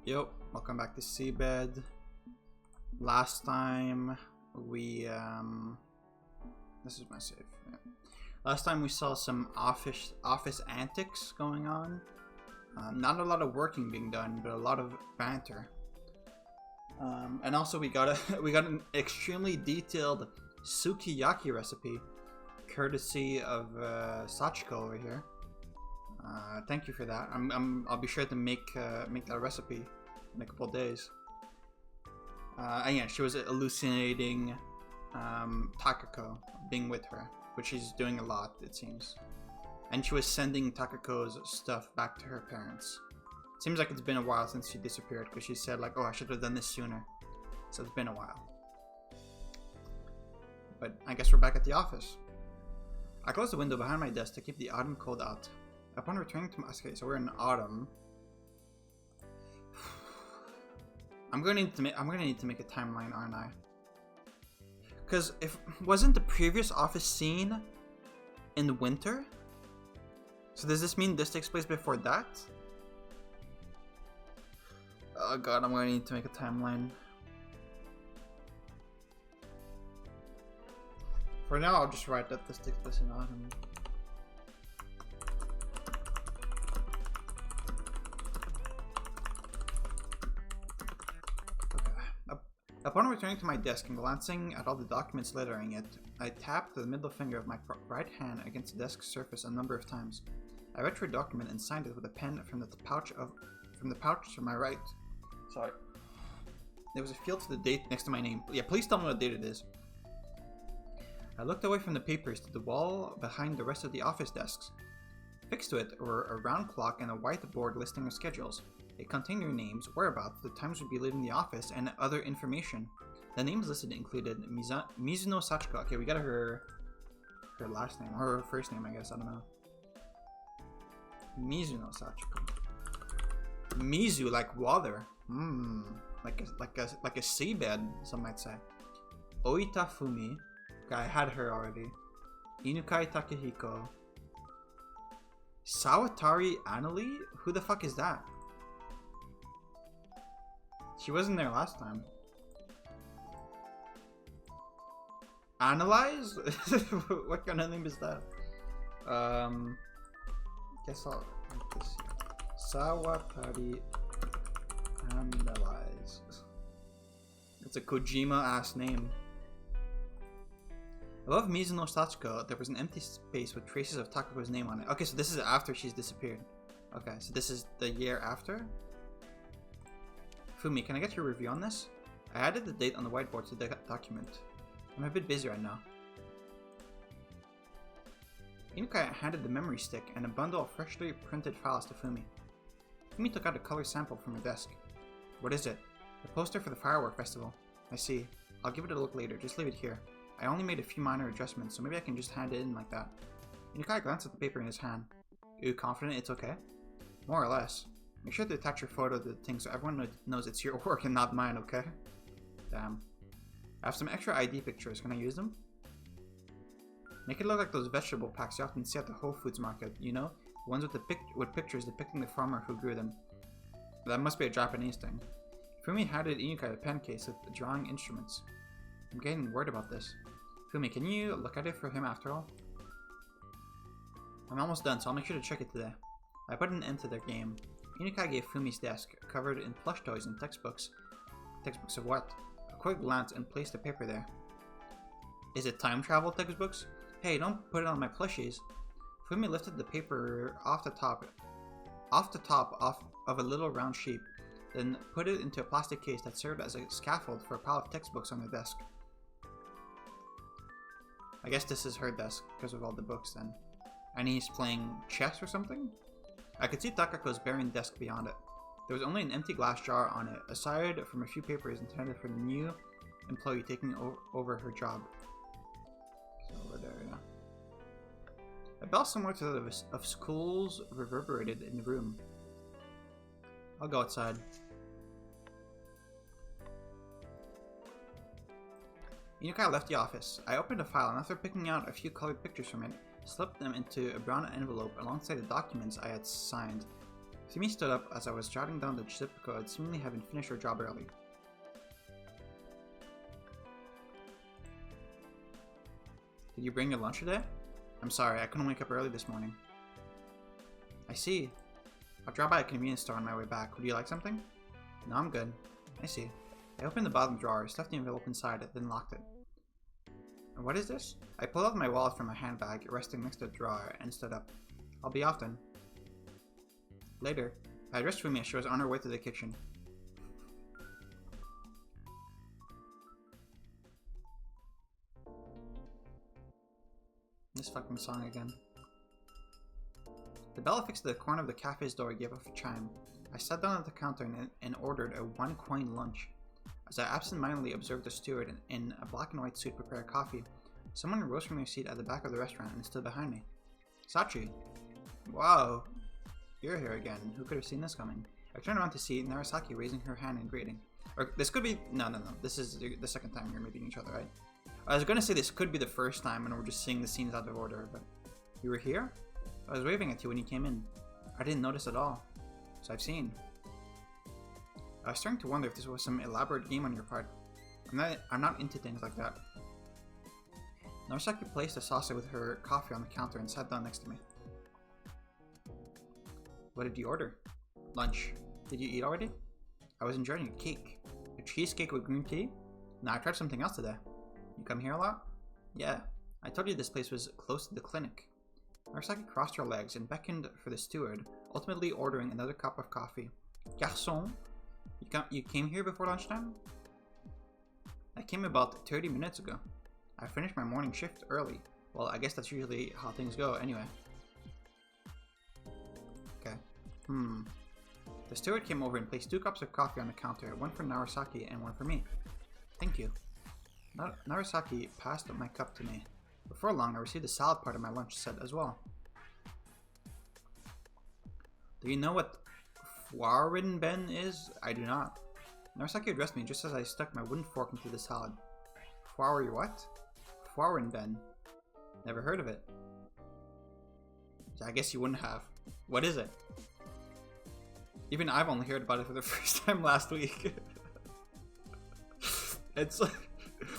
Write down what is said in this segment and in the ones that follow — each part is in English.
Yo, welcome back to SeaBed. Last time we this is my save. Yeah. Last time we saw some office antics going on. Not a lot of working being done, but a lot of banter. And also we got an extremely detailed sukiyaki recipe, courtesy of Sachiko over here. Thank you for that. I'll be sure to make that recipe in a couple of days. And yeah, she was hallucinating Takako being with her, which she's doing a lot, it seems. And she was sending Takako's stuff back to her parents. Seems like it's been a while since she disappeared, because she said like, oh, I should have done this sooner. So it's been a while. But I guess we're back at the office. I closed the window behind my desk to keep the autumn cold out. Upon returning to my... Okay, so we're in autumn. I'm gonna need to make a timeline, aren't I? Because wasn't the previous office scene in the winter? So does this mean this takes place before that? Oh god, I'm gonna need to make a timeline. For now, I'll just write that this takes place in autumn. Upon returning to my desk and glancing at all the documents littering it, I tapped the middle finger of my right hand against the desk surface a number of times. I read through a document and signed it with a pen from the pouch to my right. Sorry. There was a field to the date next to my name. Yeah, please tell me what date it is. I looked away from the papers to the wall behind the rest of the office desks. Fixed to it were a round clock and a whiteboard listing of schedules. It contained their names, whereabouts, the times we'd be leaving the office, and other information. The names listed included Mizuno Sachiko. Okay, we got her last name, or her first name, I guess. I don't know. Mizuno Sachiko. Mizu, like water. Like a SeaBed, some might say. Oita Fumi. Okay, I had her already. Inukai Takehiko. Sawatari Anali? Who the fuck is that? She wasn't there last time. Analyze? What kind of name is that? Guess I'll write this here. Sawatari Analyze. It's a Kojima ass name. Above Mizuno Sachiko, there was an empty space with traces of Takako's name on it. Okay, so this is after she's disappeared. Okay, so this is the year after? Fumi, can I get your review on this? I added the date on the whiteboard to the document. I'm a bit busy right now. Inukai handed the memory stick and a bundle of freshly printed files to Fumi. Fumi took out a color sample from her desk. What is it? The poster for the firework festival. I see. I'll give it a look later, just leave it here. I only made a few minor adjustments, so maybe I can just hand it in like that. Inukai glanced at the paper in his hand. Are you confident it's okay? More or less. Make sure to attach your photo to the thing so everyone knows it's your work and not mine, okay? Damn. I have some extra ID pictures. Can I use them? Make it look like those vegetable packs you often see at the Whole Foods market, you know? The ones with pictures depicting the farmer who grew them. That must be a Japanese thing. Fumi handed Inukai a pen case with drawing instruments. I'm getting worried about this. Fumi, can you look at it for him after all? I'm almost done, so I'll make sure to check it today. I put an end to their game. Inukai gave Fumi's desk, covered in plush toys and textbooks. Textbooks of what? A quick glance and placed the paper there. Is it time travel textbooks? Hey, don't put it on my plushies. Fumi lifted the paper off the top of a little round sheet, then put it into a plastic case that served as a scaffold for a pile of textbooks on the desk. I guess this is her desk because of all the books then. And he's playing chess or something? I could see Takako's barren desk beyond it. There was only an empty glass jar on it, aside from a few papers intended for the new employee taking over her job. So over there, yeah. A bell similar to that of schools reverberated in the room. I'll go outside. Inukai left the office. I opened a file and after picking out a few colored pictures from it, slipped them into a brown envelope alongside the documents I had signed. Fumi stood up as I was jotting down the zip code, seemingly having finished her job early. Did you bring your lunch today? I'm sorry, I couldn't wake up early this morning. I see. I'll drop by a convenience store on my way back. Would you like something? No, I'm good. I see. I opened the bottom drawer, stuffed the envelope inside it, then locked it. What is this? I pulled out my wallet from my handbag, resting next to the drawer, and stood up. I'll be off then. Later, I addressed Fumi as she was on her way to the kitchen. This fucking song again. The bell affixed to the corner of the cafe's door gave off a chime. I sat down at the counter and ordered a 1-coin lunch. As I absent-mindedly observed the steward in a black and white suit prepare coffee, someone rose from their seat at the back of the restaurant and stood behind me. Sachi! Wow! You're here again. Who could have seen this coming? I turned around to see Narasaki raising her hand in greeting. Or, this could be... No. This is the second time you're meeting each other, right? I was gonna say this could be the first time and we're just seeing the scenes out of order, but... You were here? I was waving at you when you came in. I didn't notice at all. So I've seen. I was starting to wonder if this was some elaborate game on your part. I'm not into things like that. Narasaki placed a saucer with her coffee on the counter and sat down next to me. What did you order? Lunch. Did you eat already? I was enjoying a cake. A cheesecake with green tea? No, I tried something else today. You come here a lot? Yeah. I told you this place was close to the clinic. Narasaki crossed her legs and beckoned for the steward, ultimately ordering another cup of coffee. Garçon, you came here before lunchtime? I came about 30 minutes ago. I finished my morning shift early. Well, I guess that's usually how things go anyway. Okay. The steward came over and placed 2 cups of coffee on the counter, one for Narasaki and one for me. Thank you. Narasaki passed my cup to me. Before long, I received the salad part of my lunch set as well. Do you know what Fwarenben is? I do not. Narasaki addressed me just as I stuck my wooden fork into the salad. What? Fwarenben. Never heard of it. I guess you wouldn't have. What is it? Even I've only heard about it for the first time last week. It's like,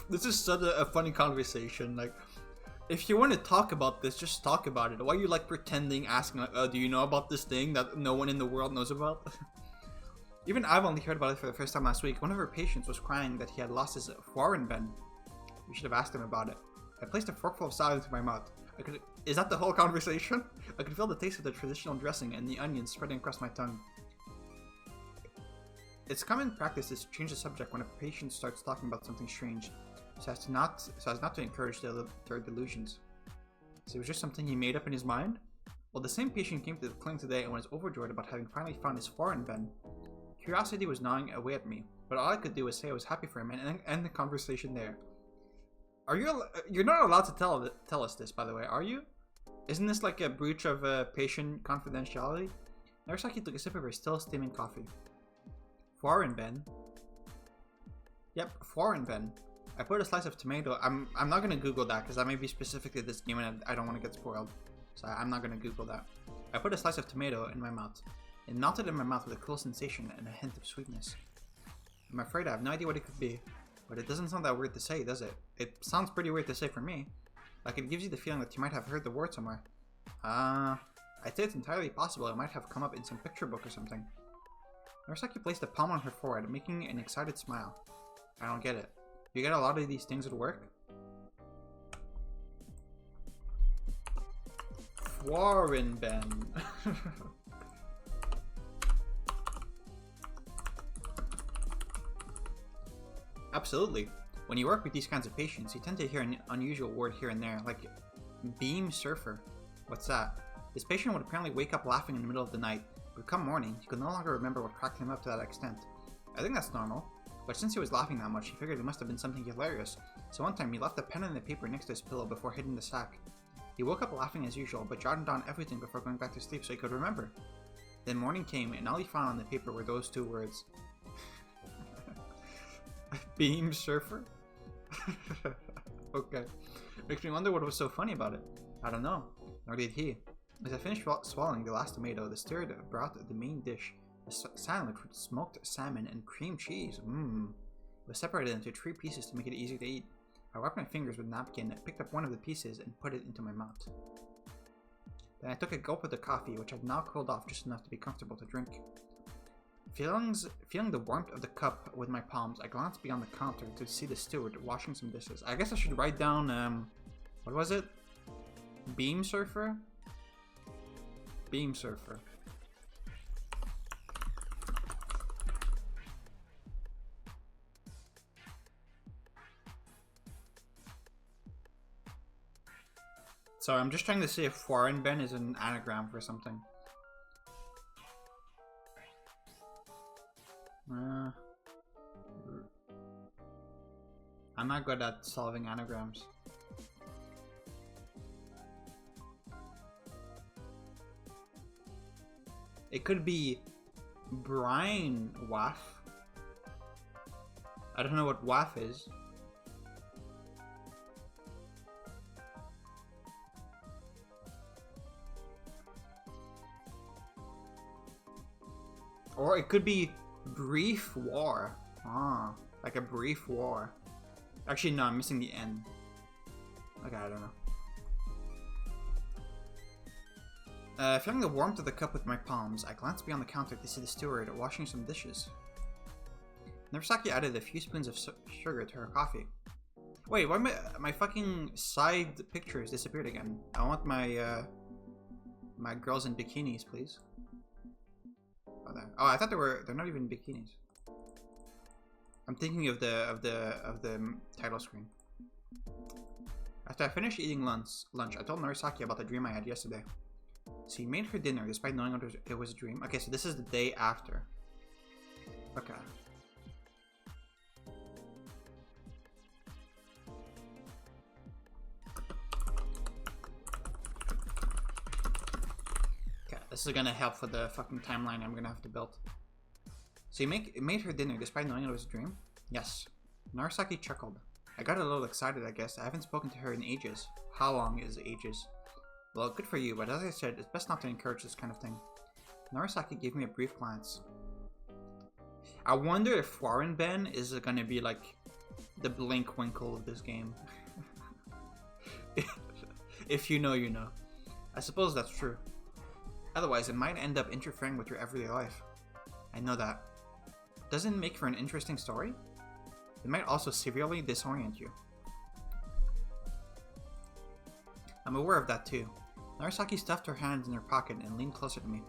this is such a funny conversation. Like, if you want to talk about this, just talk about it. Why are you like pretending, asking like, do you know about this thing that no one in the world knows about? Even I've only heard about it for the first time last week. One of her patients was crying that he had lost his Fwarenben. We should have asked him about it. I placed a forkful of salad into my mouth. Is that the whole conversation? I could feel the taste of the traditional dressing and the onions spreading across my tongue. It's common practice to change the subject when a patient starts talking about something strange, so as not to encourage their delusions. So it was just something he made up in his mind? Well, the same patient came to the clinic today and was overjoyed about having finally found his Fwarenben. Curiosity was gnawing away at me, but all I could do was say I was happy for him and end the conversation there. You're not allowed to tell us this, by the way, are you? Isn't this like a breach of patient confidentiality? Narasaki took a sip of her still steaming coffee. Fwarenben? Yep, Fwarenben. I put a slice of tomato. I'm not gonna Google that because that may be specific to this game and I don't want to get spoiled. So I'm not gonna Google that. I put a slice of tomato in my mouth. It melted in my mouth with a cool sensation and a hint of sweetness. I'm afraid I have no idea what it could be, but it doesn't sound that weird to say, does it? It sounds pretty weird to say for me. Like it gives you the feeling that you might have heard the word somewhere. I'd say it's entirely possible it might have come up in some picture book or something. Narasaki placed a palm on her forehead, making an excited smile. I don't get it. You get a lot of these things at work? Fwarenben. Absolutely. When you work with these kinds of patients, you tend to hear an unusual word here and there, like beam surfer. What's that? This patient would apparently wake up laughing in the middle of the night, but come morning, he could no longer remember what cracked him up to that extent. I think that's normal, but since he was laughing that much, he figured it must have been something hilarious, so one time he left a pen and a paper next to his pillow before hitting the sack. He woke up laughing as usual, but jotted down everything before going back to sleep so he could remember. Then morning came, and all he found on the paper were those 2 words. Beam surfer? Okay. Makes me wonder what was so funny about it. I don't know. Nor did he. As I finished swallowing the last tomato, the steward brought the main dish, a salad with smoked salmon and cream cheese. Mmm. It was separated into 3 pieces to make it easy to eat. I wiped my fingers with a napkin, picked up one of the pieces, and put it into my mouth. Then I took a gulp of the coffee, which had now cooled off just enough to be comfortable to drink. Feeling the warmth of the cup with my palms, I glanced beyond the counter to see the steward washing some dishes. I guess I should write down, what was it? Beam surfer? Beam surfer. So I'm just trying to see if foreign Ben is an anagram for something. I'm not good at solving anagrams. It could be Brian Waff. I don't know what Waff is. Or it could be Brief War. Ah, like a brief war. Actually, no, I'm missing the N. Okay, I don't know. Feeling the warmth of the cup with my palms, I glanced beyond the counter to see the steward washing some dishes. Narasaki added a few spoons of sugar to her coffee. Wait, why my fucking side pictures disappeared again? I want my my girls in bikinis, please. Oh, there. Oh, I thought they're not even bikinis. I'm thinking of the title screen. After I finished eating lunch, I told Narasaki about the dream I had yesterday. So he made her dinner despite knowing it was a dream. Okay, so this is the day after. Okay. Okay, this is gonna help for the fucking timeline I'm gonna have to build. So he made her dinner despite knowing it was a dream? Yes. Narasaki chuckled. I got a little excited, I guess. I haven't spoken to her in ages. How long is ages? Well, good for you, but as I said, it's best not to encourage this kind of thing. Narasaki gave me a brief glance. I wonder if Foreign Ben is gonna be like the Blink Winkle of this game. If you know, you know. I suppose that's true. Otherwise, it might end up interfering with your everyday life. I know that. Doesn't it make for an interesting story? It might also severely disorient you. I'm aware of that too. Narasaki stuffed her hands in her pocket and leaned closer to me.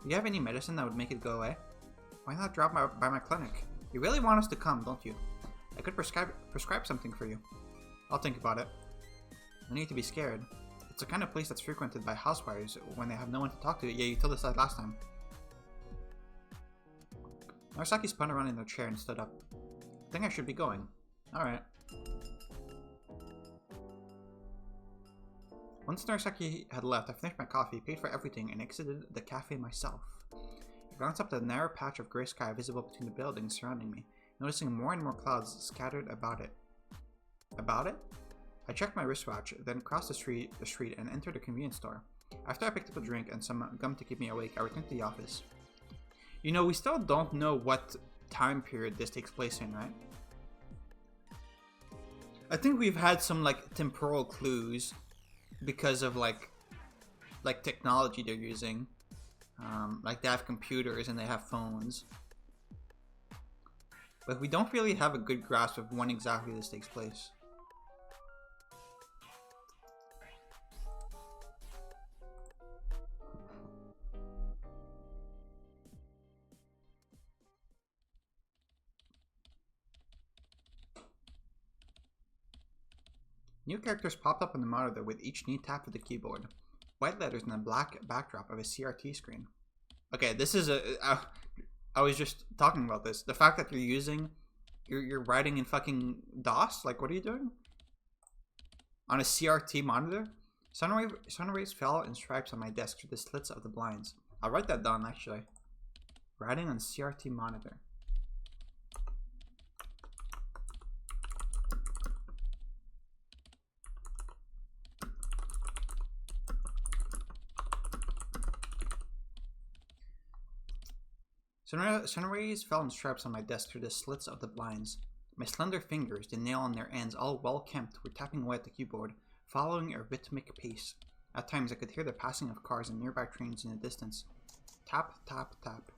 Do you have any medicine that would make it go away? Why not drop by my clinic? You really want us to come, don't you? I could prescribe something for you. I'll think about it. No need to be scared. It's the kind of place that's frequented by housewives when they have no one to talk to. Yeah, you told us that last time. Narasaki spun around in her chair and stood up. I think I should be going. Alright. Once Narasaki had left, I finished my coffee, paid for everything, and exited the cafe myself. I glanced up the narrow patch of grey sky visible between the buildings surrounding me, noticing more and more clouds scattered about it. About it? I checked my wristwatch, then crossed the street and entered a convenience store. After I picked up a drink and some gum to keep me awake, I returned to the office. You know, we still don't know what time period this takes place in, right? I think we've had some, like, temporal clues because of, like technology they're using. Like, they have computers and they have phones. But we don't really have a good grasp of when exactly this takes place. New characters popped up on the monitor with each neat tap of the keyboard. White letters in a black backdrop of a CRT screen. Okay, this is I was just talking about this. The fact that you're writing in fucking DOS? Like, what are you doing? On a CRT monitor? Sun rays fell in stripes on my desk through the slits of the blinds. I'll write that down, actually. Writing on CRT monitor. Sun rays fell in stripes on my desk through the slits of the blinds. My slender fingers, the nail on their ends all well kempt, were tapping away at the keyboard, following a rhythmic pace. At times I could hear the passing of cars and nearby trains in the distance. Tap, tap, tap.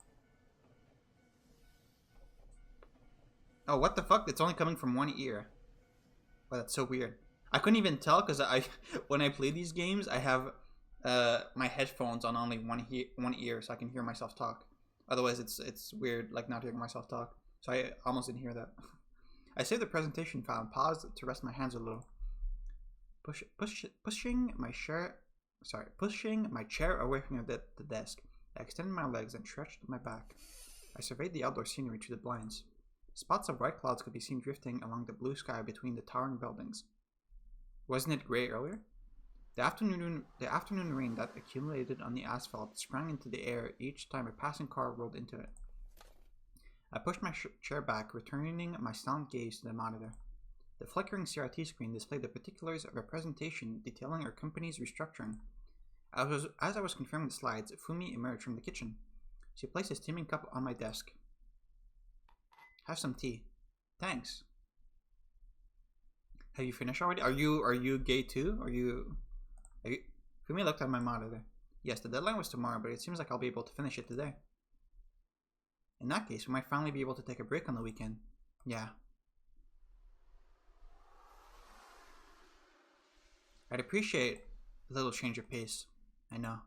Oh, what the fuck? It's only coming from one ear. Wow, that's so weird. I couldn't even tell because when I play these games, I have my headphones on only one ear so I can hear myself talk. Otherwise, it's weird, like not hearing myself talk. So I almost didn't hear that. I saved the presentation file and paused to rest my hands a little. Pushing my chair away from the desk, I extended my legs and stretched my back. I surveyed the outdoor scenery through the blinds. Spots of white clouds could be seen drifting along the blue sky between the towering buildings. Wasn't it gray earlier? The afternoon rain that accumulated on the asphalt sprang into the air each time a passing car rolled into it. I pushed my chair back, returning my silent gaze to the monitor. The flickering CRT screen displayed the particulars of a presentation detailing our company's restructuring. As I was confirming the slides, Fumi emerged from the kitchen. She placed a steaming cup on my desk. Have some tea. Thanks. Have you finished already? Are you gay too? Are you... Fumi looked at my monitor. Yes, the deadline was tomorrow, but it seems like I'll be able to finish it today. In that case, we might finally be able to take a break on the weekend. Yeah. I'd appreciate a little change of pace. I know.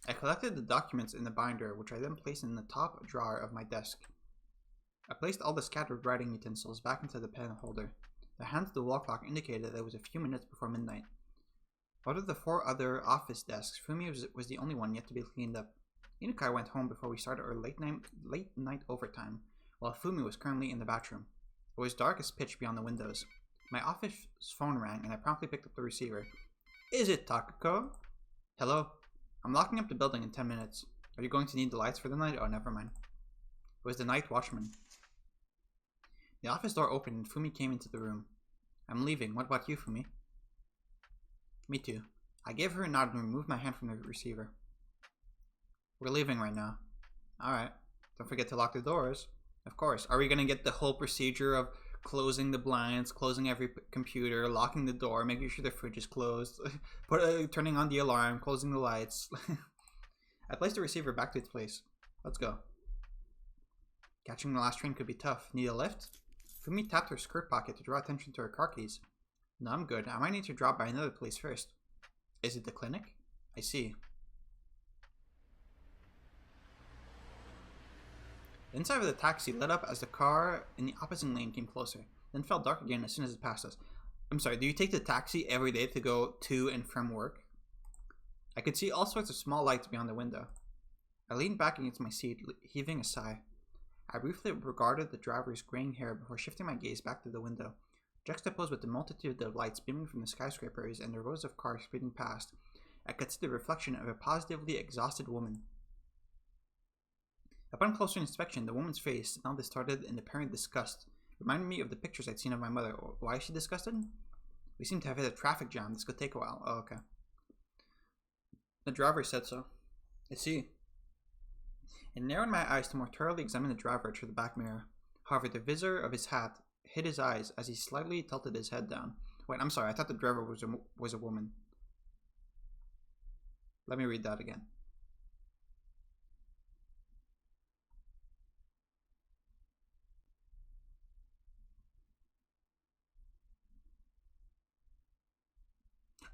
I collected the documents in the binder, which I then placed in the top drawer of my desk. I placed all the scattered writing utensils back into the pen holder. The hands of the wall clock indicated that it was a few minutes before midnight. Out of the 4 other office desks, Fumi was the only one yet to be cleaned up. Inukai went home before we started our late night overtime, while Fumi was currently in the bathroom. It was dark as pitch beyond the windows. My office phone rang, and I promptly picked up the receiver. Is it Takako? Hello? I'm locking up the building in 10 minutes. Are you going to need the lights for the night? Oh, never mind. It was the night watchman. The office door opened and Fumi came into the room. I'm leaving. What about you, Fumi? Me too. I gave her a nod and removed my hand from the receiver. We're leaving right now. Alright. Don't forget to lock the doors. Of course. Are we going to get the whole procedure of closing the blinds, closing every computer, locking the door, making sure the fridge is closed, turning on the alarm, closing the lights? I placed the receiver back to its place. Let's go. Catching the last train could be tough. Need a lift? Fumi tapped her skirt pocket to draw attention to her car keys. No, I'm good. I might need to drop by another place first. Is it the clinic? I see. The inside of the taxi lit up as the car in the opposite lane came closer, then fell dark again as soon as it passed us. I'm sorry, do you take the taxi every day to go to and from work? I could see all sorts of small lights beyond the window. I leaned back against my seat, heaving a sigh. I briefly regarded the driver's graying hair before shifting my gaze back to the window. Juxtaposed with the multitude of lights beaming from the skyscrapers and the rows of cars speeding past, I could see the reflection of a positively exhausted woman. Upon closer inspection, the woman's face, now distorted in apparent disgust, reminded me of the pictures I'd seen of my mother. Why is she disgusted? We seem to have hit a traffic jam. This could take a while. Oh, okay. The driver said so. I see. It narrowed my eyes to more thoroughly examine the driver through the back mirror. However, the visor of his hat hid his eyes as he slightly tilted his head down. Wait, I'm sorry. I thought the driver was a woman. Let me read that again.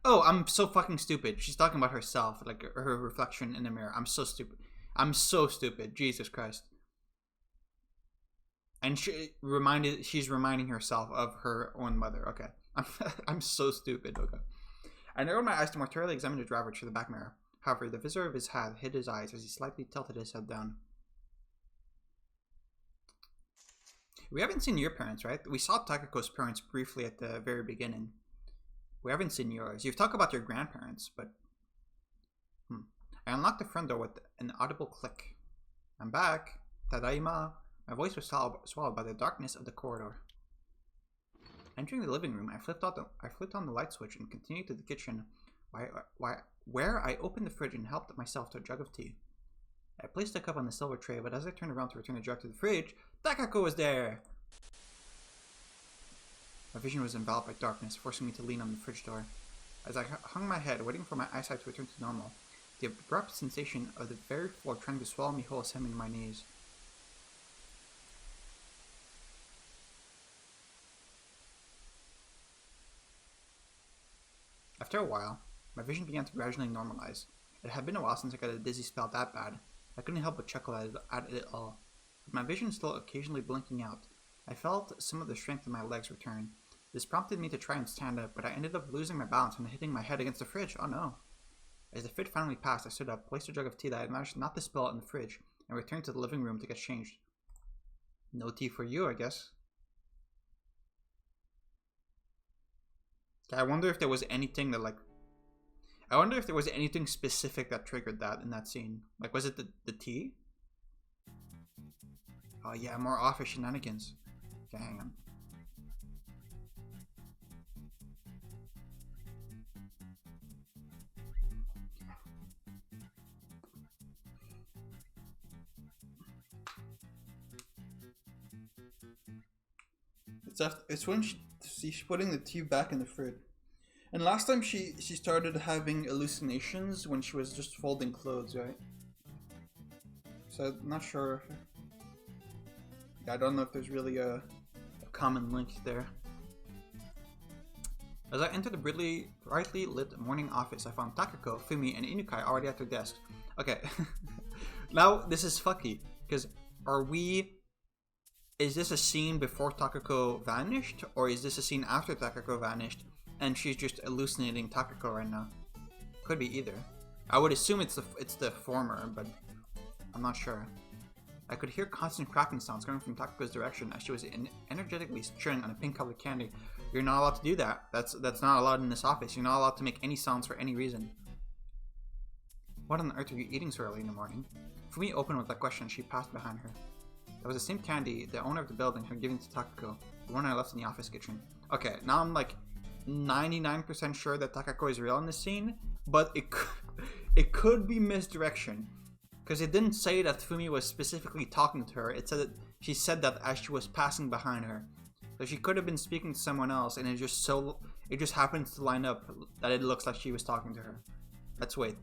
Oh, I'm so fucking stupid. She's talking about herself, like her reflection in the mirror. I'm so stupid. I'm so stupid. Jesus Christ. And she's reminding herself of her own mother. Okay. I'm so stupid. Okay. I narrowed my eyes to more thoroughly examine the driver through the back mirror. However, the visor of his hat hid his eyes as he slightly tilted his head down. We haven't seen your parents, right? We saw Takako's parents briefly at the very beginning. We haven't seen yours. You've talked about your grandparents, but... I unlocked the front door with an audible click. I'm back. Tadaima. My voice was swallowed by the darkness of the corridor. Entering the living room, I flipped on the light switch and continued to the kitchen, where I opened the fridge and helped myself to a jug of tea. I placed the cup on the silver tray, but as I turned around to return the jug to the fridge, Takako was there! My vision was enveloped by darkness, forcing me to lean on the fridge door. As I hung my head, waiting for my eyesight to return to normal, the abrupt sensation of the very floor trying to swallow me whole sent me to my knees. After a while, my vision began to gradually normalize. It had been a while since I got a dizzy spell that bad. I couldn't help but chuckle at it all. With my vision still occasionally blinking out, I felt some of the strength in my legs return. This prompted me to try and stand up, but I ended up losing my balance and hitting my head against the fridge. Oh no. As the fit finally passed, I stood up, placed a jug of tea that I had managed not to spill in the fridge, and returned to the living room to get changed. No tea for you, I guess. I wonder if there was anything that, like... I wonder if there was anything specific that triggered that in that scene. Like, was it the tea? Oh yeah, more office shenanigans. Okay, hang on. It's when she's putting the tea back in the fridge. And last time she started having hallucinations when she was just folding clothes, right? So I'm not sure. I don't know if there's really a common link there. As I entered the brightly lit morning office, I found Takako, Fumi, and Inukai already at their desks. Okay, now this is fucky, because is this a scene before Takako vanished, or is this a scene after Takako vanished, and she's just hallucinating Takako right now? Could be either. I would assume it's the former, but I'm not sure. I could hear constant cracking sounds coming from Takako's direction as she was energetically chewing on a pink-colored candy. You're not allowed to do that. That's not allowed in this office. You're not allowed to make any sounds for any reason. What on earth are you eating so early in the morning? Fumi opened with that question as she passed behind her. It was the same candy the owner of the building had given to Takako, the one I left in the office kitchen. Okay, now I'm like 99% sure that Takako is real in this scene, but it could be misdirection. Because it didn't say that Fumi was specifically talking to her. It said that she said that as she was passing behind her. So she could have been speaking to someone else, and it just happens to line up that it looks like she was talking to her. Let's wait.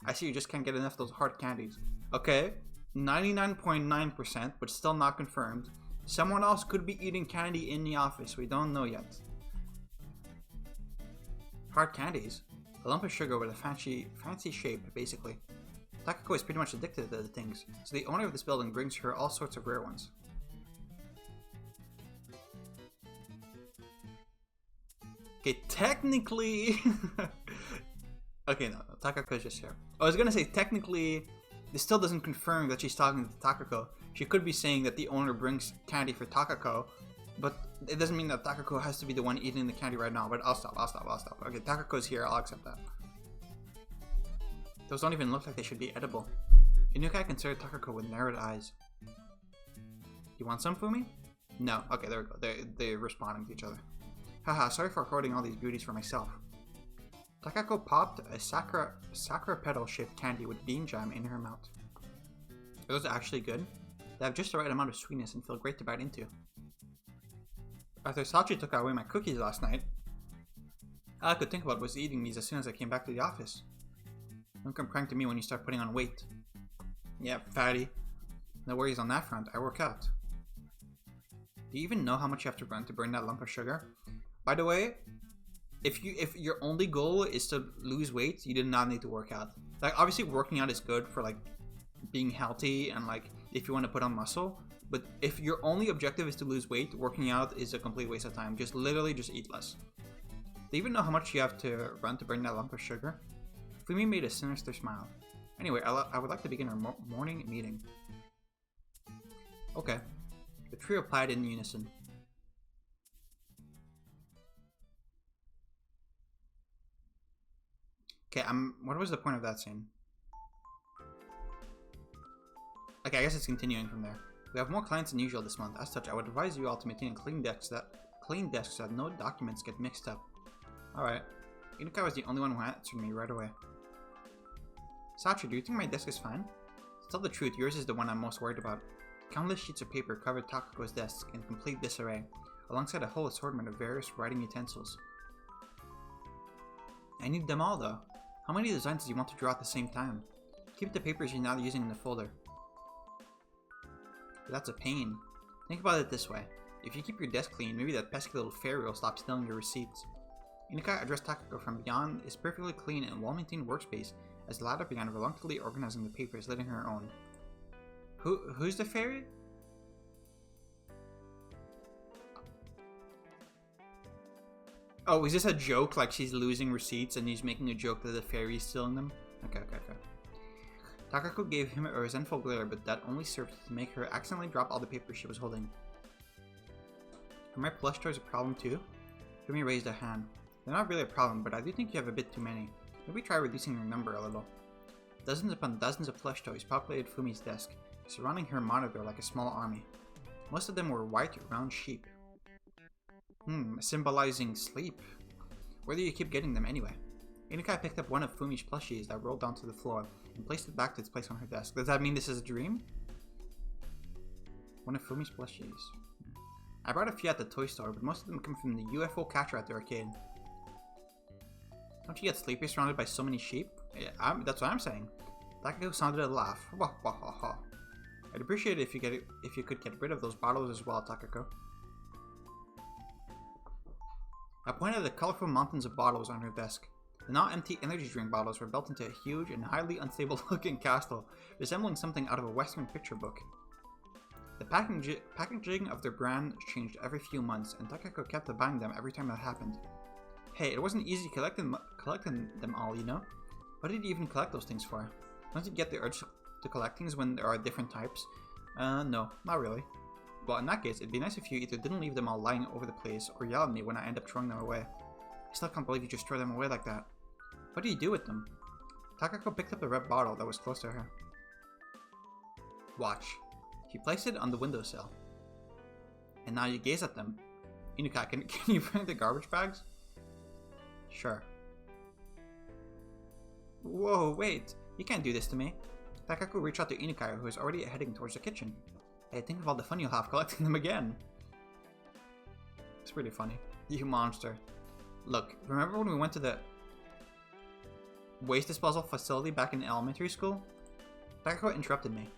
I see you just can't get enough of those hard candies. Okay, 99.9%, but still not confirmed. Someone else could be eating candy in the office. We don't know yet. Hard candies? A lump of sugar with a fancy shape, basically. Takako is pretty much addicted to the things, so the owner of this building brings her all sorts of rare ones. Okay, technically... okay, no, Takako's just here. I was gonna say, technically, this still doesn't confirm that she's talking to Takako. She could be saying that the owner brings candy for Takako, but it doesn't mean that Takako has to be the one eating the candy right now, but I'll stop. Okay, Takako's here, I'll accept that. Those don't even look like they should be edible. Inukai considered Takako with narrowed eyes. You want some, Fumi? No. Okay, there we go. They're responding to each other. Haha, sorry for hoarding all these beauties for myself. Takako popped a sakura petal-shaped candy with bean jam in her mouth. Are those actually good? They have just the right amount of sweetness and feel great to bite into. After Sachi took away my cookies last night, all I could think about was eating these as soon as I came back to the office. Don't come crying to me when you start putting on weight. Yeah, fatty. No worries on that front, I work out. Do you even know how much you have to run to burn that lump of sugar? By the way, if your only goal is to lose weight, you do not need to work out. Like, obviously working out is good for like being healthy and like if you want to put on muscle, but if your only objective is to lose weight, working out is a complete waste of time. Just literally just eat less. Do you even know how much you have to run to burn that lump of sugar? Fumi made a sinister smile. Anyway, I would like to begin our morning meeting. Okay. The trio replied in unison. Okay, what was the point of that scene? Okay, I guess it's continuing from there. We have more clients than usual this month. As such, I would advise you all to maintain clean desks so that no documents get mixed up. Alright. Inukai was the only one who answered me right away. Sachi, do you think my desk is fine? To tell the truth, yours is the one I'm most worried about. Countless sheets of paper covered Takako's desk in complete disarray, alongside a whole assortment of various writing utensils. I need them all, though. How many designs do you want to draw at the same time? Keep the papers you're now using in the folder. That's a pain. Think about it this way. If you keep your desk clean, maybe that pesky little fairy will stop stealing your receipts. Inukai addressed Takako from beyond his perfectly clean and well-maintained workspace as the latter began reluctantly organizing the papers, letting her own. Who's the fairy? Oh, is this a joke? Like she's losing receipts and he's making a joke that the fairy's stealing them? Okay. Takako gave him a resentful glare, but that only served to make her accidentally drop all the papers she was holding. Are my plush toys a problem too? Fumi raised a hand. They're not really a problem, but I do think you have a bit too many. Maybe try reducing your number a little. Dozens upon dozens of plush toys populated Fumi's desk, surrounding her monitor like a small army. Most of them were white, round sheep. Symbolizing sleep. Where do you keep getting them anyway? Inukai picked up one of Fumi's plushies that rolled onto the floor and placed it back to its place on her desk. Does that mean this is a dream? One of Fumi's plushies. I brought a few at the toy store, but most of them come from the UFO catcher at the arcade. Don't you get sleepy surrounded by so many sheep? Yeah, that's what I'm saying. Takako sounded a laugh. I'd appreciate it if you could get rid of those bottles as well, Takako. I pointed at the colorful mountains of bottles on her desk. The now empty energy drink bottles were built into a huge and highly unstable looking castle, resembling something out of a western picture book. The packaging of their brand changed every few months, and Takako kept buying them every time that happened. Hey, it wasn't easy collecting them all, you know? What did you even collect those things for? Don't you get the urge to collect things when there are different types? No, not really. Well, in that case, it'd be nice if you either didn't leave them all lying over the place or yell at me when I end up throwing them away. I still can't believe you just throw them away like that. What do you do with them? Takako picked up a red bottle that was close to her. Watch. She placed it on the windowsill. And now you gaze at them. Inukai, can you bring the garbage bags? Sure. Whoa, wait. You can't do this to me. Takako reached out to Inukai, who was already heading towards the kitchen. Hey, think of all the fun you'll have collecting them again. It's pretty funny. You monster. Look, remember when we went to the waste disposal facility back in elementary school? Takako interrupted me.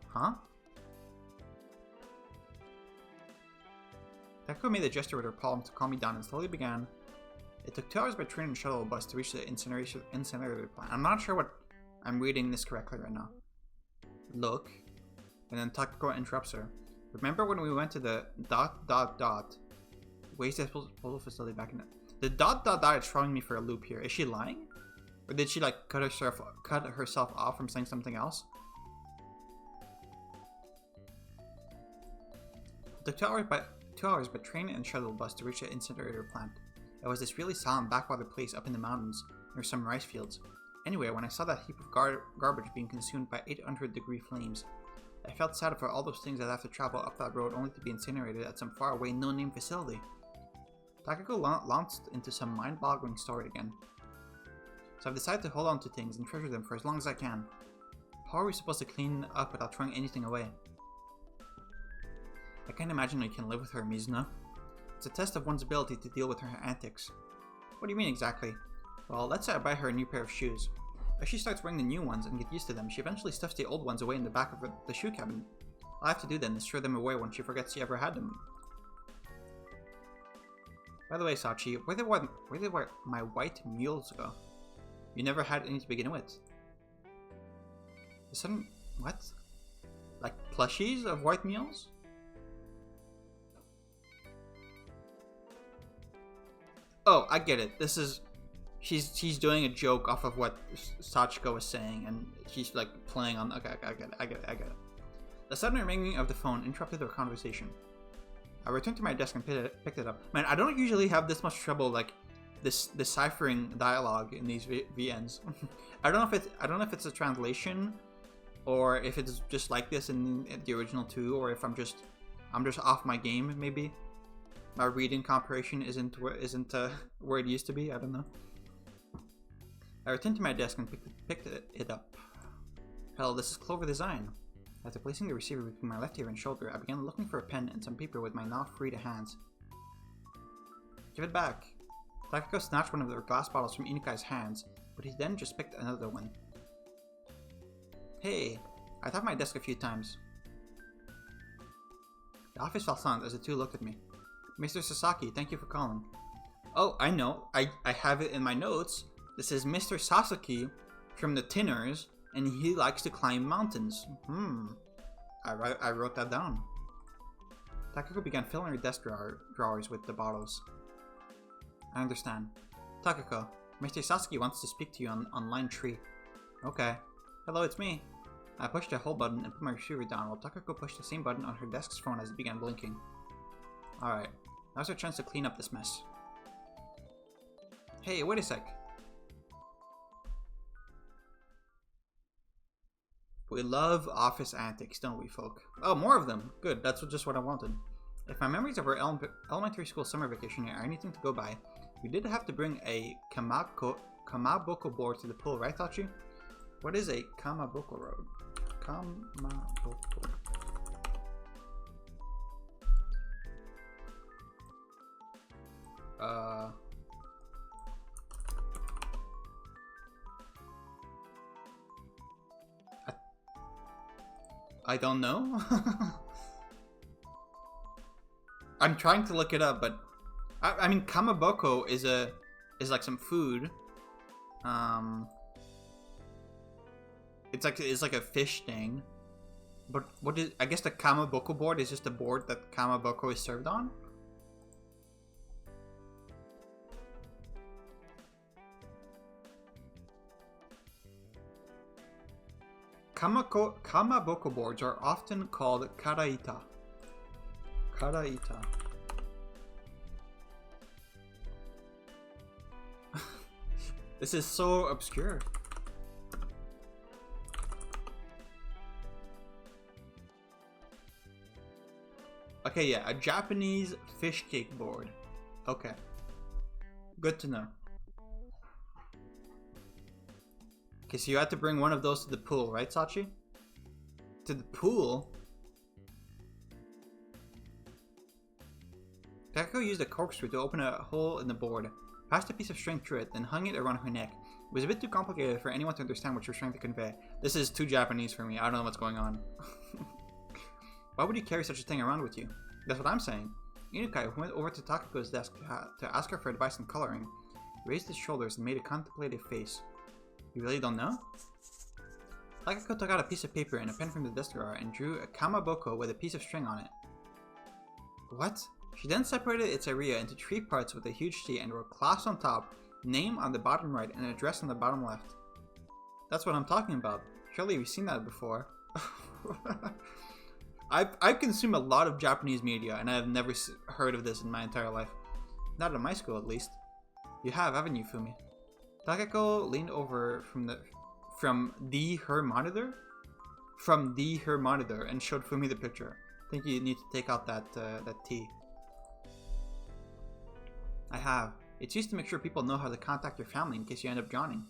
Huh? Takako made a gesture with her palm to calm me down and slowly began. It took 2 hours by train and shuttle bus to reach the incinerator plant. I'm not sure what I'm reading this correctly right now. Look. And then Takako interrupts her. Remember when we went to the ... waste disposal facility back in the ... is throwing me for a loop here. Is she lying? Or did she like cut herself off from saying something else? It took 2 hours by train and shuttle bus to reach the incinerator plant. It was this really silent backwater place up in the mountains near some rice fields. Anyway, when I saw that heap of garbage being consumed by 800-degree flames, I felt sad for all those things that have to travel up that road only to be incinerated at some faraway no-name facility. Takako launched into some mind-boggling story again. So I've decided to hold on to things and treasure them for as long as I can. How are we supposed to clean up without throwing anything away? I can't imagine I can live with her, Mizuno. It's a test of one's ability to deal with her antics. What do you mean exactly? Well, let's say I buy her a new pair of shoes. As she starts wearing the new ones and gets used to them, she eventually stuffs the old ones away in the back of the shoe cabinet. All I have to do then is throw them away when she forgets she ever had them. By the way, Sachi, where did my white mules go? You never had any to begin with. What? Like plushies of white mules? Oh, I get it. This is... She's doing a joke off of what Sachiko was saying, and she's like playing on... Okay, I get it. The sudden ringing of the phone interrupted their conversation. I returned to my desk and picked it up. Man, I don't usually have this much trouble like deciphering dialogue in these VNs. I don't know if it's a translation or if it's just like this in the original 2, or if I'm just off my game. Maybe my reading comprehension isn't where it used to be. I don't know. I returned to my desk and picked it up. Hell, this is clever design. After placing the receiver between my left ear and shoulder, I began looking for a pen and some paper with my now free hands. Give it back. Takako snatched one of the glass bottles from Inukai's hands, but he then just picked another one. Hey, I tapped my desk a few times. The office fell silent as the two looked at me. Mr. Sasaki, thank you for calling. Oh, I know. I have it in my notes. This is Mr. Sasaki from the Tinners, and he likes to climb mountains. I wrote that down. Takako began filling her desk drawers with the bottles. I understand. Takako, Mr. Sasaki wants to speak to you on line 3. Okay. Hello, it's me. I pushed a hold button and put my receiver down while Takako pushed the same button on her desk's phone as it began blinking. Alright, now's our chance to clean up this mess. Hey, wait a sec. We love office antics, don't we, folk? Oh, more of them. Good, that's just what I wanted. If my memories of our elementary school summer vacation are anything to go by, we did have to bring a kamaboko board to the pool, right, Tachi? What is a kamaboko road? Kamaboko. I don't know. I'm trying to look it up, but I mean, kamaboko is like some food. It's like a fish thing. But what is? I guess the kamaboko board is just a board that kamaboko is served on. Kamaboko boards are often called karaita. Karaita. This is so obscure. Okay, yeah, a Japanese fish cake board. Okay. Good to know. Okay, so you had to bring one of those to the pool, right, Sachi? To the pool? Takako used a corkscrew to open a hole in the board, passed a piece of string through it, then hung it around her neck. It was a bit too complicated for anyone to understand what she was trying to convey. This is too Japanese for me. I don't know what's going on. Why would you carry such a thing around with you? That's what I'm saying. Inukai, who went over to Takako's desk to ask her for advice on coloring, raised his shoulders and made a contemplative face. You really don't know? Takako took out a piece of paper and a pen from the desk drawer and drew a kamaboko with a piece of string on it. What? She then separated its area into 3 parts with a huge T and wrote class on top, name on the bottom right, and address on the bottom left. That's what I'm talking about. Surely we've seen that before. I've consumed a lot of Japanese media and I have never heard of this in my entire life. Not at my school, at least. You have, haven't you, Fumi? Takako leaned over from her monitor and showed Fumi the picture. I think you need to take out that T. I have. It's used to make sure people know how to contact your family in case you end up drowning.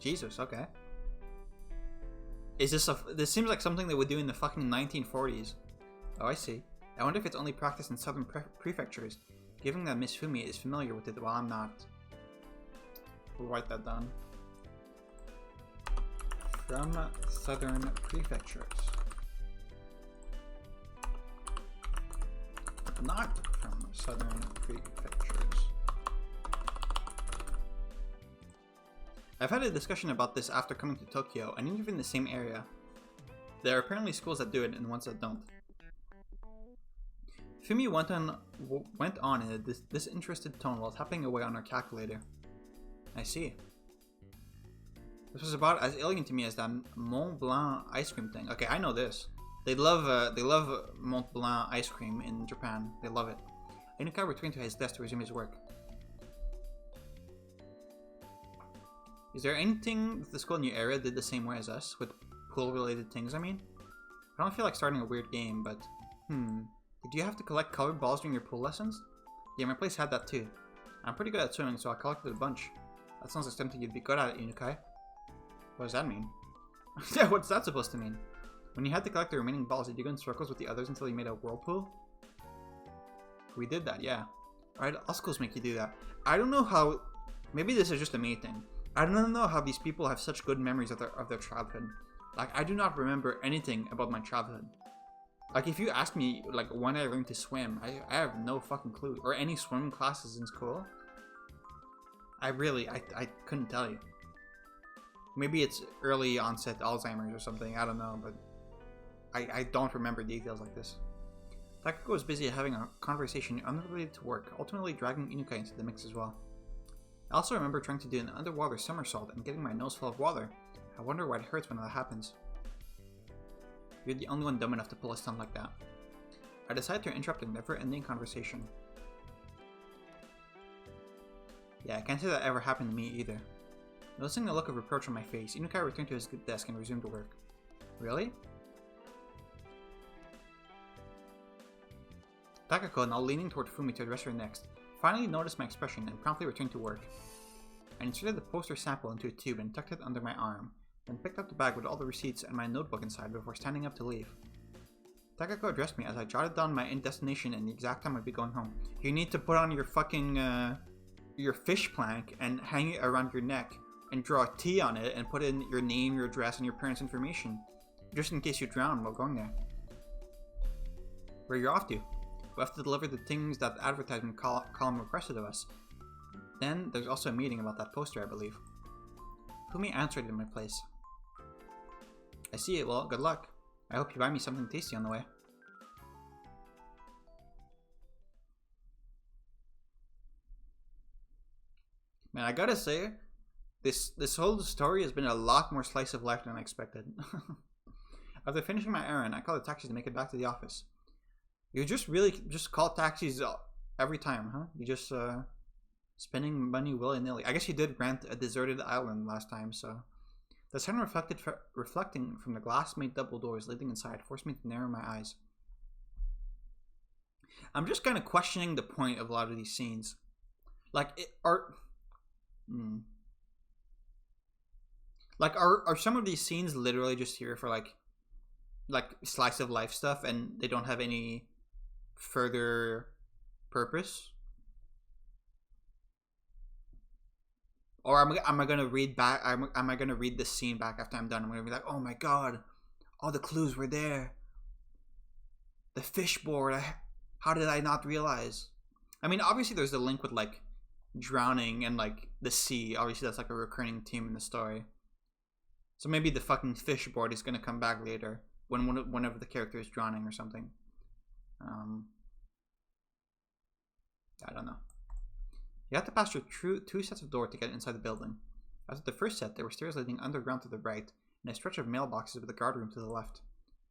Jesus, okay. Is this seems like something they would do in the fucking 1940s. Oh, I see. I wonder if it's only practiced in southern prefectures, given that Miss Fumi is familiar with it while I'm not. We'll write that down. From southern prefectures. Not from southern prefectures. I've had a discussion about this after coming to Tokyo, and even in the same area. There are apparently schools that do it and ones that don't. Fumi went on in a disinterested tone while tapping away on her calculator. I see. This was about as alien to me as that Mont Blanc ice cream thing. Okay, I know this. They love Mont Blanc ice cream in Japan. They love it. Inukai returned to his desk to resume his work. Is there anything that the school in your area did the same way as us, with pool-related things, I mean. I don't feel like starting a weird game, but... Did you have to collect colored balls during your pool lessons? Yeah, my place had that too. I'm pretty good at swimming, so I collected a bunch. That sounds like something you'd be good at, Inukai. What does that mean? Yeah, what's that supposed to mean? When you had to collect the remaining balls, did you go in circles with the others until you made a whirlpool? We did that, yeah. Alright, all schools make you do that. I don't know how... Maybe this is just a me thing. I don't know how these people have such good memories of their childhood. Like, I do not remember anything about my childhood. Like, if you ask me, like, when I learned to swim, I have no fucking clue. Or any swimming classes in school. I couldn't tell you. Maybe it's early onset Alzheimer's or something, I don't know, but I don't remember details like this. Takako was busy having a conversation unrelated to work, ultimately dragging Inukai into the mix as well. I also remember trying to do an underwater somersault and getting my nose full of water. I wonder why it hurts when that happens. You're the only one dumb enough to pull a stunt like that. I decided to interrupt a never-ending conversation. Yeah, I can't say that ever happened to me either. Noticing the look of reproach on my face, Inukai returned to his desk and resumed work. Really? Takako, now leaning toward Fumi to address her next, finally noticed my expression and promptly returned to work. I inserted the poster sample into a tube and tucked it under my arm, then picked up the bag with all the receipts and my notebook inside before standing up to leave. Takako addressed me as I jotted down my destination and the exact time I'd be going home. You need to put on your fucking, your fish plank and hang it around your neck and draw a T on it and put in your name, your address, and your parents' information, just in case you drown while going there. Where you're off to. We have to deliver the things that the advertisement column requested of us. Then there's also a meeting about that poster, I believe. Fumi answered in my place. I see it. Well, good luck. I hope you buy me something tasty on the way. Man, I gotta say, this whole story has been a lot more slice of life than I expected. After finishing my errand, I called a taxi to make it back to the office. You just call taxis every time, huh? You just spending money willy-nilly. I guess you did rent a deserted island last time, so... The sun reflecting from the glass-made double doors leading inside forced me to narrow my eyes. I'm just kind of questioning the point of a lot of these scenes. Like, are some of these scenes literally just here for like slice of life stuff and they don't have any further purpose? Or am I gonna read back? Am I gonna read this scene back after I'm done? I'm gonna be like, oh my god, all the clues were there. The fishboard. How did I not realize? I mean, obviously there's the link with like drowning and like the sea. Obviously that's like a recurring theme in the story. So maybe the fucking fishboard is gonna come back later whenever the character is drowning or something. I don't know. You had to pass through two sets of doors to get inside the building. After the first set, there were stairs leading underground to the right, and a stretch of mailboxes with a guard room to the left.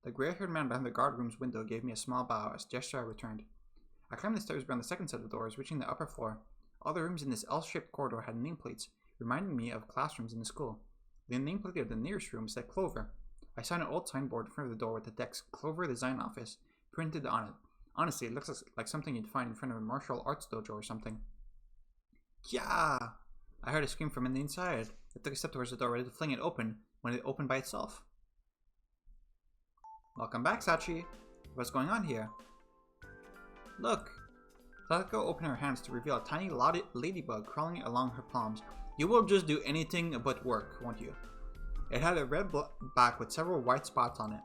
The grey-haired man behind the guard room's window gave me a small bow as a gesture I returned. I climbed the stairs around the second set of doors, reaching the upper floor. All the rooms in this L-shaped corridor had nameplates, reminding me of classrooms in the school. The nameplate of the nearest room said Clover. I saw an old signboard in front of the door with the text Clover Design Office printed on it. Honestly, it looks like something you'd find in front of a martial arts dojo or something. Yeah! I heard a scream from the inside. I took a step towards the door, ready to fling it open, when it opened by itself. Welcome back, Sachi. What's going on here? Look! Takako opened her hands to reveal a tiny ladybug crawling along her palms. You will just do anything but work, won't you? It had a red back with several white spots on it.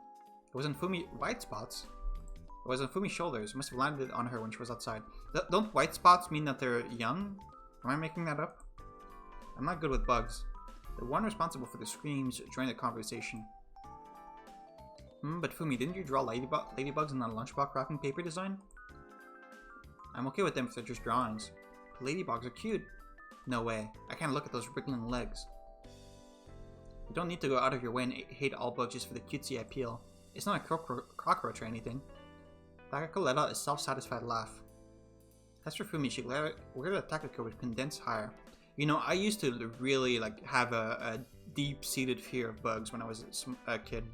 It was on white spots? It was on Fumi's shoulders. It must have landed on her when she was outside. Don't white spots mean that they're young? Am I making that up? I'm not good with bugs. The one responsible for the screams joined the conversation. But Fumi, didn't you draw ladybugs in that lunchbox wrapping paper design? I'm okay with them if they're just drawings. The ladybugs are cute. No way. I can't look at those wriggling legs. You don't need to go out of your way and hate all bugs just for the cutesy appeal. It's not a cockroach or anything. Takako let out a self-satisfied laugh. As for Fumi, she glared at Takako with condensed hire. You know, I used to really have a deep-seated fear of bugs when I was a kid.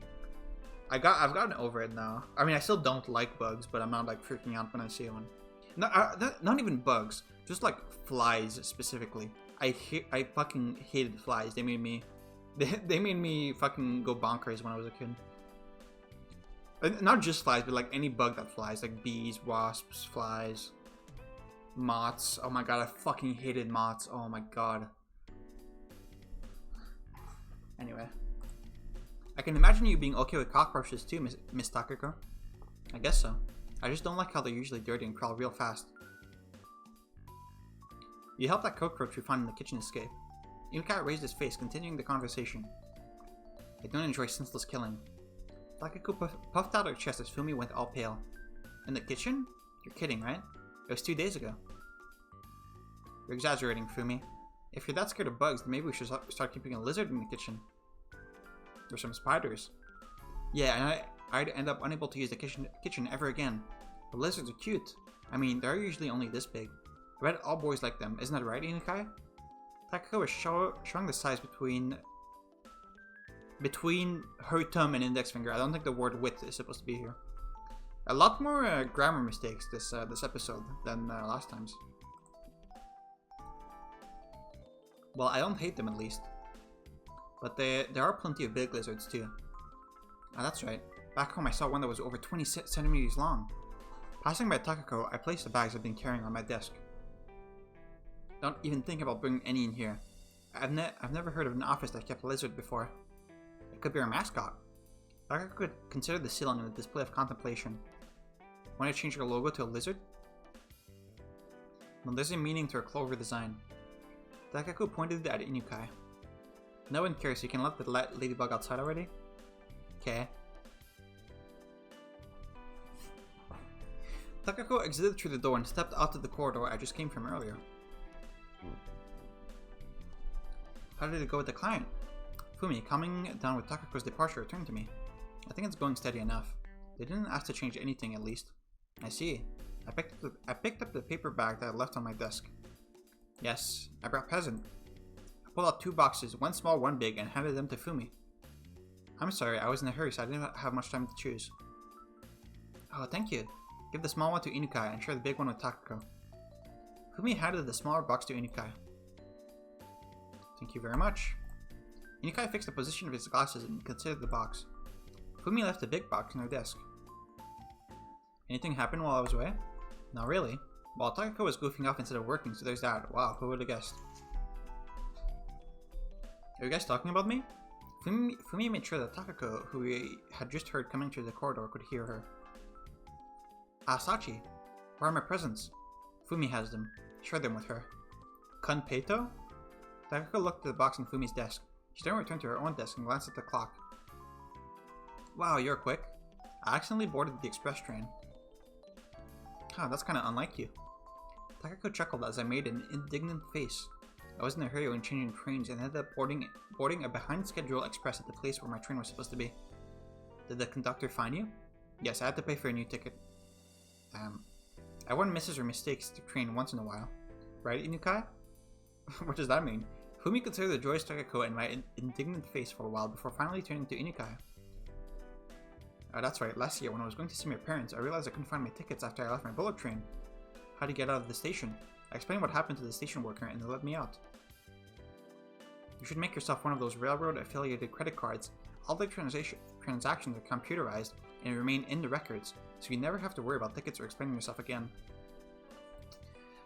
I've gotten over it now. I mean, I still don't like bugs, but I'm not like freaking out when I see one. Not even bugs, just like flies specifically. I fucking hated flies. They made me fucking go bonkers when I was a kid. And not just flies, but like any bug that flies, like bees, wasps, flies, moths. Oh my god, I fucking hated moths. Oh my god. Anyway, I can imagine you being okay with cockroaches too, Miss Takako. I guess so. I just don't like how they're usually dirty and crawl real fast. You helped that cockroach we found in the kitchen escape. Inukai raised his face, continuing the conversation. I don't enjoy senseless killing. Takako puffed out her chest as Fumi went all pale. In the kitchen? You're kidding, right? It was 2 days ago. You're exaggerating, Fumi. If you're that scared of bugs, then maybe we should start keeping a lizard in the kitchen. Or some spiders. Yeah, and I'd end up unable to use the kitchen ever again. The lizards are cute. I mean, they're usually only this big. I bet all boys like them, isn't that right, Inukai? Takako is showing the size between her thumb and index finger. I don't think the word width is supposed to be here. A lot more grammar mistakes this episode than last time's. Well, I don't hate them at least. But there are plenty of big lizards too. Oh, that's right. Back home I saw one that was over 20 centimeters long. Passing by Takako, I placed the bags I've been carrying on my desk. Don't even think about bringing any in here. I've never heard of an office that kept a lizard before. It could be our mascot. Takako could consider the ceiling a display of contemplation. Want to change your logo to a lizard? Well, there's a meaning to our clover design. Takako pointed at Inukai. No one cares, you can let the ladybug outside already? Okay. Takako exited through the door and stepped out to the corridor I just came from earlier. How did it go with the client? Fumi, coming down with Takako's departure, turned to me. I think it's going steady enough. They didn't ask to change anything, at least. I see. I picked up the paper bag that I left on my desk. Yes, I brought present. I pulled out 2 boxes, one small, one big, and handed them to Fumi. I'm sorry, I was in a hurry, so I didn't have much time to choose. Oh, thank you. Give the small one to Inukai and share the big one with Takako. Fumi handed the smaller box to Inukai. Thank you very much. Inukai fixed the position of his glasses and considered the box. Fumi left the big box on her desk. Anything happen while I was away? Not really. Well, Takako was goofing off instead of working, so there's that. Wow, who would have guessed? Are you guys talking about me? Fumi made sure that Takako, who we had just heard coming through the corridor, could hear her. Ah, Sachi, where are my presents? Fumi has them. Share them with her. Kunpeito? Takako looked at the box on Fumi's desk. She then returned to her own desk and glanced at the clock. Wow, you're quick. I accidentally boarded the express train. Huh, that's kinda unlike you. Takako chuckled as I made an indignant face. I was in a hurry when changing trains and ended up boarding a behind-schedule express at the place where my train was supposed to be. Did the conductor fine you? Yes, I had to pay for a new ticket. Everyone misses or mistakes the train once in a while. Right, Inukai? What does that mean? Fumi considered the joyous Takako and my indignant face for a while before finally turning to Inukai. Oh, that's right. Last year, when I was going to see my parents, I realized I couldn't find my tickets after I left my bullet train. How to get out of the station? I explained what happened to the station worker and they let me out. You should make yourself one of those railroad-affiliated credit cards. All the transactions are computerized and remain in the records, so you never have to worry about tickets or explaining yourself again.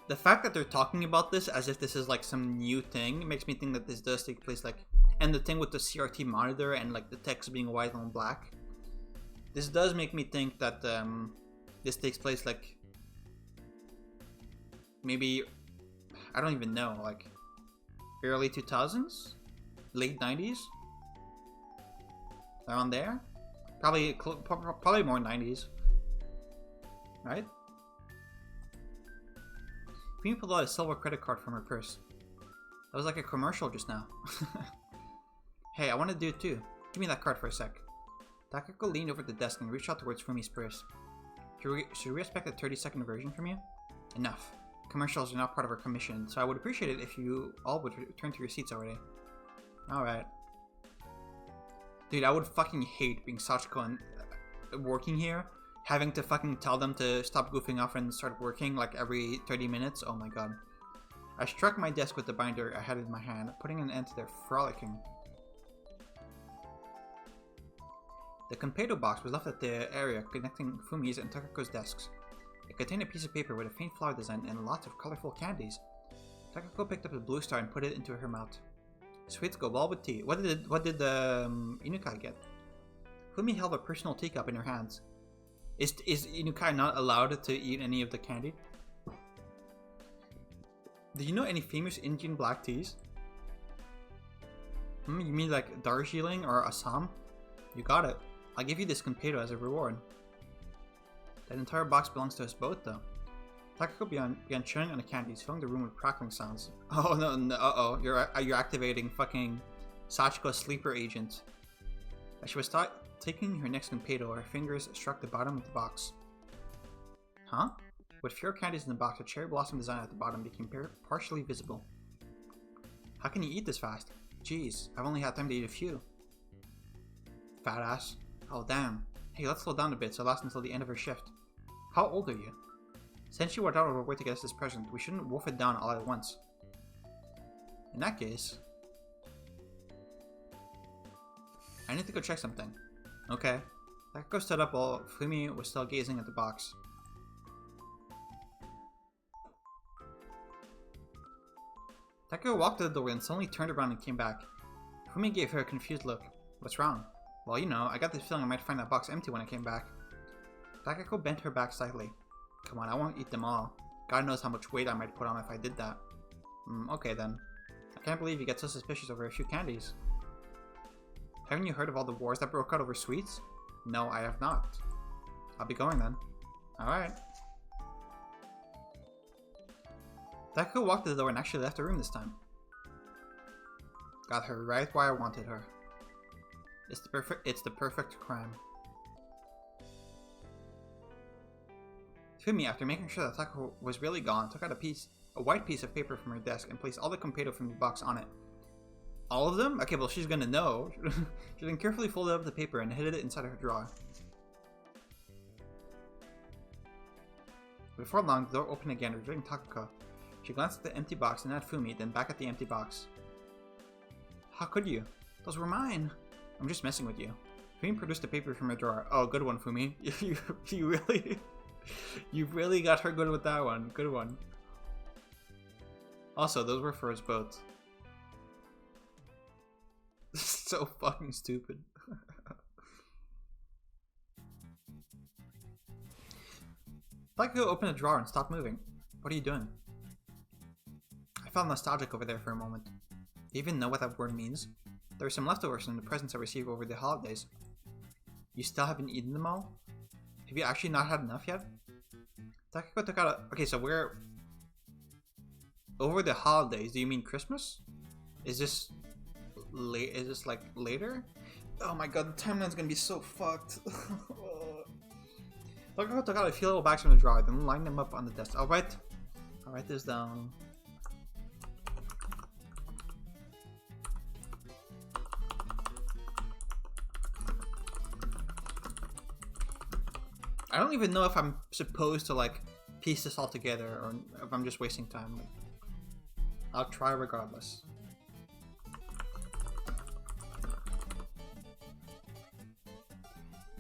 The fact that they're talking about this as if this is like some new thing makes me think that this does take place like... And the thing with the CRT monitor and like the text being white on black. This does make me think that this takes place like... Maybe... I don't even know, like... Early 2000s? Late 90s? Around there? Probably more 90s. Right? Fumi pulled out a silver credit card from her purse. That was like a commercial just now. Hey, I want to do it too. Give me that card for a sec. Takako leaned over the desk and reached out towards Fumi's purse. Should we expect a 30-second version from you? Enough. Commercials are not part of our commission, so I would appreciate it if you all would return to your seats already. Alright. Dude, I would fucking hate being Sachiko and working here. Having to fucking tell them to stop goofing off and start working like every 30 minutes. Oh my god. I struck my desk with the binder I had in my hand, putting an end to their frolicking. The Konpedo box was left at the area connecting Fumi's and Takako's desks. It contained a piece of paper with a faint flower design and lots of colorful candies. Takako picked up a blue star and put it into her mouth. Sweets go well with tea. What did the Inukai get? Fumi held a personal teacup in her hands. Is Inukai not allowed to eat any of the candy? Do you know any famous Indian black teas? You mean like Darjeeling or Assam? You got it. I'll give you this Konpedo as a reward. That entire box belongs to us both, though. Takako began chewing on the candies, filling the room with crackling sounds. Oh no, uh-oh, you're activating fucking Sachiko's sleeper agent. As she was taking her next Konpedo, her fingers struck the bottom of the box. Huh? With fewer candies in the box, a cherry blossom design at the bottom became partially visible. How can you eat this fast? Jeez, I've only had time to eat a few. Fat ass. Oh damn. Hey, let's slow down a bit so it lasts until the end of her shift. How old are you? Since she went out of her way to get us this present, we shouldn't wolf it down all at once. In that case... I need to go check something. Okay. Takako stood up while Fumi was still gazing at the box. Takako walked to the door and suddenly turned around and came back. Fumi gave her a confused look. What's wrong? Well, you know, I got this feeling I might find that box empty when I came back. Takako bent her back slightly. Come on, I won't eat them all. God knows how much weight I might put on if I did that. Okay then. I can't believe you get so suspicious over a few candies. Haven't you heard of all the wars that broke out over sweets? No, I have not. I'll be going then. Alright. Takako walked to the door and actually left the room this time. Got her right where I wanted her. It's the perfect crime. Fumi, after making sure that Takako was really gone, took out a white piece of paper from her desk and placed all the Konpedo from the box on it. All of them? Okay, well she's gonna know. She then carefully folded up the paper and hid it inside her drawer. Before long, the door opened again, revealing Takako. She glanced at the empty box and at Fumi, then back at the empty box. How could you? Those were mine. I'm just messing with you. Fumi produced a paper from her drawer. Oh, good one, Fumi. You really got her good with that one. Good one. Also, those were for us both. So fucking stupid. Takako opened a drawer and stopped moving. What are you doing? I felt nostalgic over there for a moment. Do you even know what that word means? There were some leftovers from the presents I received over the holidays. You still haven't eaten them all? Have you actually not had enough yet? Takako took out a... Okay, so we're... Over the holidays, do you mean Christmas? Is this... Is this like later? Oh my god, the timeline's gonna be so fucked. Takako took out a few little bags from the drawer, then lined them up on the desk. I'll write this down. I don't even know if I'm supposed to like piece this all together or if I'm just wasting time. I'll try regardless.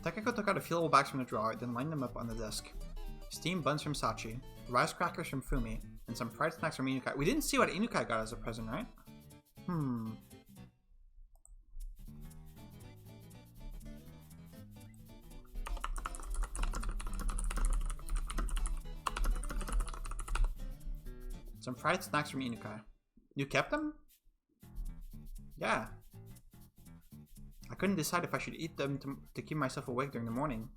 Takako took out a few little bags from the drawer, then lined them up on the desk. Steamed buns from Sachi, rice crackers from Fumi, and some fried snacks from Inukai. We didn't see what Inukai got as a present, right? Some fried snacks from Inukai. You kept them? Yeah. I couldn't decide if I should eat them to keep myself awake during the morning.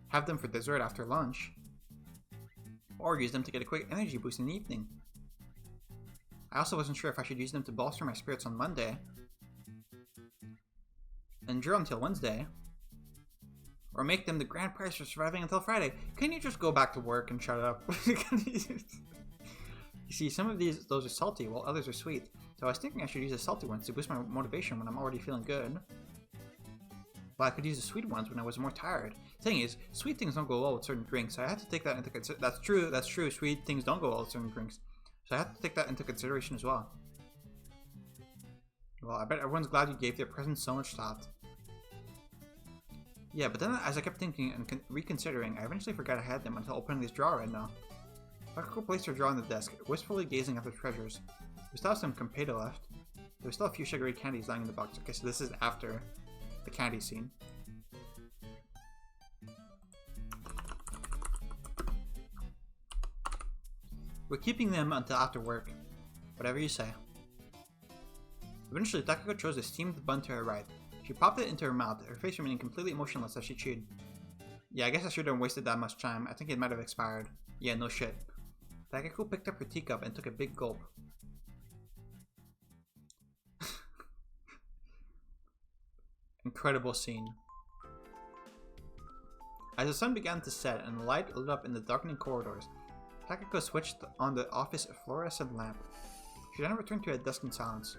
Have them for dessert after lunch. Or use them to get a quick energy boost in the evening. I also wasn't sure if I should use them to bolster my spirits on Monday. Endure until Wednesday. Or make them the grand prize for surviving until Friday. Can you just go back to work and shut up? You see, some of those are salty, while others are sweet. So I was thinking I should use the salty ones to boost my motivation when I'm already feeling good. Well, I could use the sweet ones when I was more tired. Thing is, sweet things don't go well with certain drinks, so I had to take that into consideration. That's true, sweet things don't go well with certain drinks. So I had to take that into consideration as well. Well, I bet everyone's glad you gave their present so much thought. Yeah, but then as I kept thinking and reconsidering, I eventually forgot I had them until opening this drawer right now. Takako placed her drawer on the desk, wistfully gazing at the treasures. We still have some Kampedo left. There were still a few sugary candies lying in the box. Okay, so this is after the candy scene. We're keeping them until after work. Whatever you say. Eventually, Takako chose a steamed bun to her right. She popped it into her mouth, her face remaining completely motionless as she chewed. Yeah, I guess I shouldn't have wasted that much time. I think it might have expired. Yeah, no shit. Takako picked up her teacup and took a big gulp. Incredible scene. As the sun began to set and the light lit up in the darkening corridors, Takako switched on the office fluorescent lamp. She then returned to her desk in silence.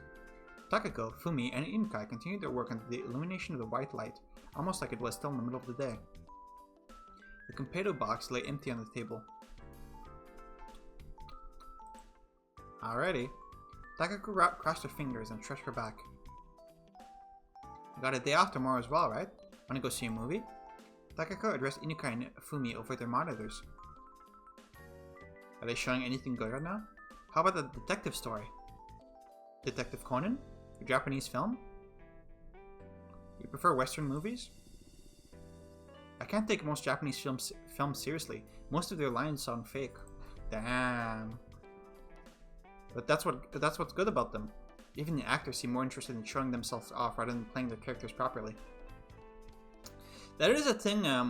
Takako, Fumi, and Inukai continued their work under the illumination of the white light, almost like it was still in the middle of the day. The Kampedo box lay empty on the table. Alrighty. Takako crossed her fingers and stretched her back. You got a day off tomorrow as well, right? Wanna go see a movie? Takako addressed Inukai and Fumi over their monitors. Are they showing anything good right now? How about the detective story? Detective Conan? A Japanese film? You prefer Western movies? I can't take most Japanese films seriously. Most of their lines sound fake. Damn. But that's what's good about them. Even the actors seem more interested in showing themselves off rather than playing their characters properly. That is a thing. I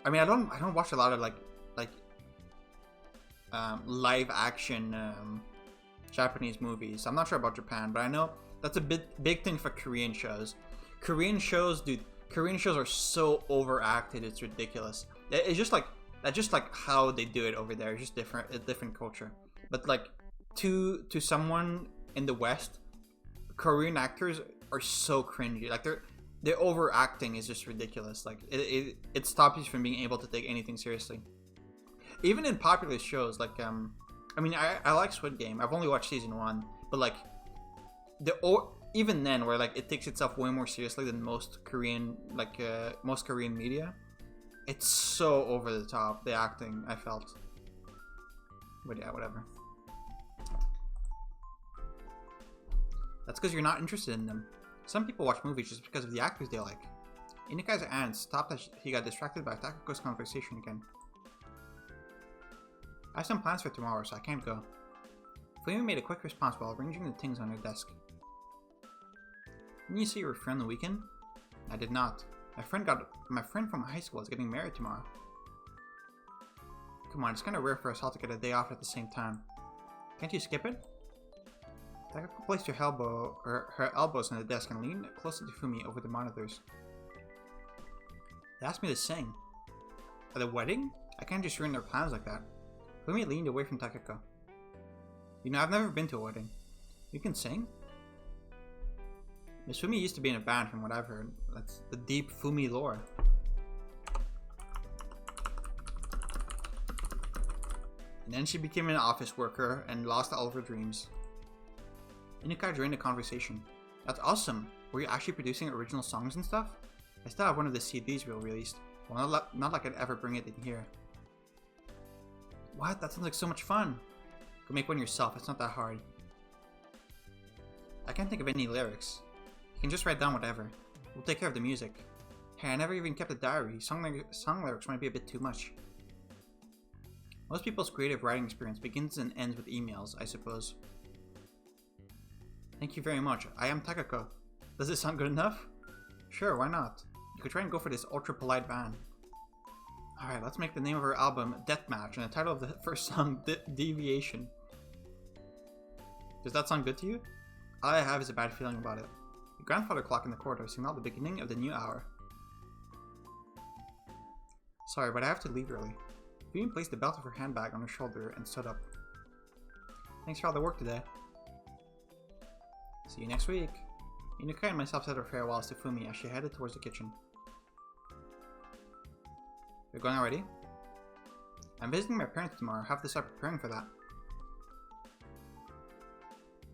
mean, I don't watch a lot of like live action Japanese movies. I'm not sure about Japan, but I know that's a big thing for Korean shows. Korean shows, dude. Korean shows are so overacted, it's ridiculous. It's just like that's just like how they do it over there. It's just a different culture. But like to someone in the West, Korean actors are so cringy. Like their overacting is just ridiculous. Like it stops you from being able to take anything seriously. Even in popular shows, like I mean, I like Squid Game. I've only watched season 1, but like even then, where like it takes itself way more seriously than most Korean media, it's so over the top, the acting, I felt. But yeah, whatever. That's because you're not interested in them. Some people watch movies just because of the actors they like. Inukai's aunt stopped as he got distracted by Takako's conversation again. I have some plans for tomorrow, so I can't go. Fumi made a quick response while arranging the things on her desk. Didn't you see your friend the weekend? I did not. My friend from high school is getting married tomorrow. Come on, it's kind of rare for us all to get a day off at the same time. Can't you skip it? Takako placed her elbows on the desk and leaned closer to Fumi over the monitors. They asked me to sing. At the wedding? I can't just ruin their plans like that. Fumi leaned away from Takako. You know, I've never been to a wedding. You can sing? Miss Fumi used to be in a band from what I've heard. That's the deep Fumi lore. And then she became an office worker and lost all of her dreams. Inukai joined the conversation. That's awesome! Were you actually producing original songs and stuff? I still have one of the CDs we released. Well, not like I'd ever bring it in here. What? That sounds like so much fun! Go make one yourself, it's not that hard. I can't think of any lyrics. You can just write down whatever. We'll take care of the music. Hey, I never even kept a diary. Song lyrics might be a bit too much. Most people's creative writing experience begins and ends with emails, I suppose. Thank you very much. I am Takako. Does it sound good enough? Sure, why not? You could try and go for this ultra polite band. Alright, let's make the name of our album Deathmatch and the title of the first song Deviation. Does that sound good to you? All I have is a bad feeling about it. The grandfather clock in the corridor signaled the beginning of the new hour. Sorry, but I have to leave early. Fumi placed the belt of her handbag on her shoulder and stood up. Thanks for all the work today. See you next week. Inukai and myself said our farewells to Fumi as she headed towards the kitchen. You're going already? I'm visiting my parents tomorrow. I have to start preparing for that.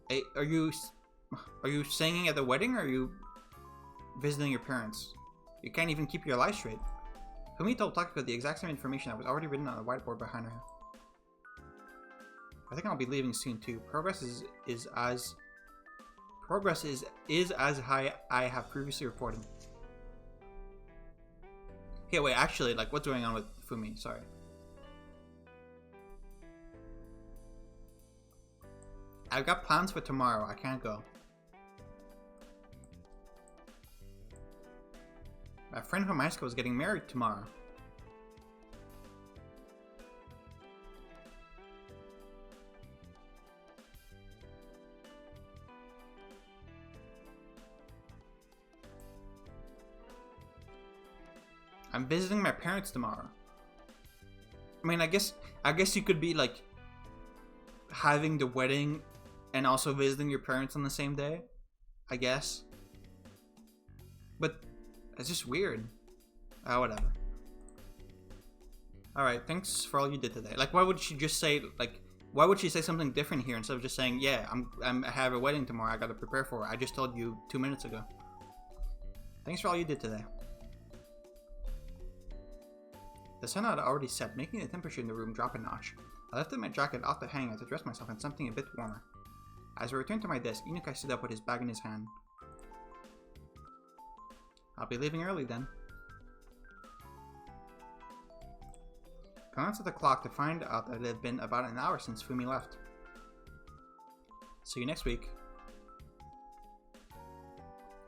Hey, are you singing at the wedding, or are you visiting your parents? You can't even keep your life straight. Fumi told Takako the exact same information that was already written on the whiteboard behind her. I think I'll be leaving soon too. Progress is as high I have previously reported. Okay, wait, actually, like, what's going on with Fumi? Sorry. I've got plans for tomorrow. I can't go. My friend from high school is getting married tomorrow. I'm visiting my parents tomorrow. I mean, I guess you could be like having the wedding and also visiting your parents on the same day, I guess. But it's just weird. Whatever. Alright, thanks for all you did today. Like, why would she just say, like, why would she say something different here instead of just saying, yeah, I have a wedding tomorrow, I gotta prepare for it. I just told you 2 minutes ago. Thanks for all you did today. The sun had already set, making the temperature in the room drop a notch. I lifted my jacket off the hanger to dress myself in something a bit warmer. As I returned to my desk, Inukai stood up with his bag in his hand. I'll be leaving early then. I glanced at the clock to find out that it had been about an hour since Fumi left. See you next week.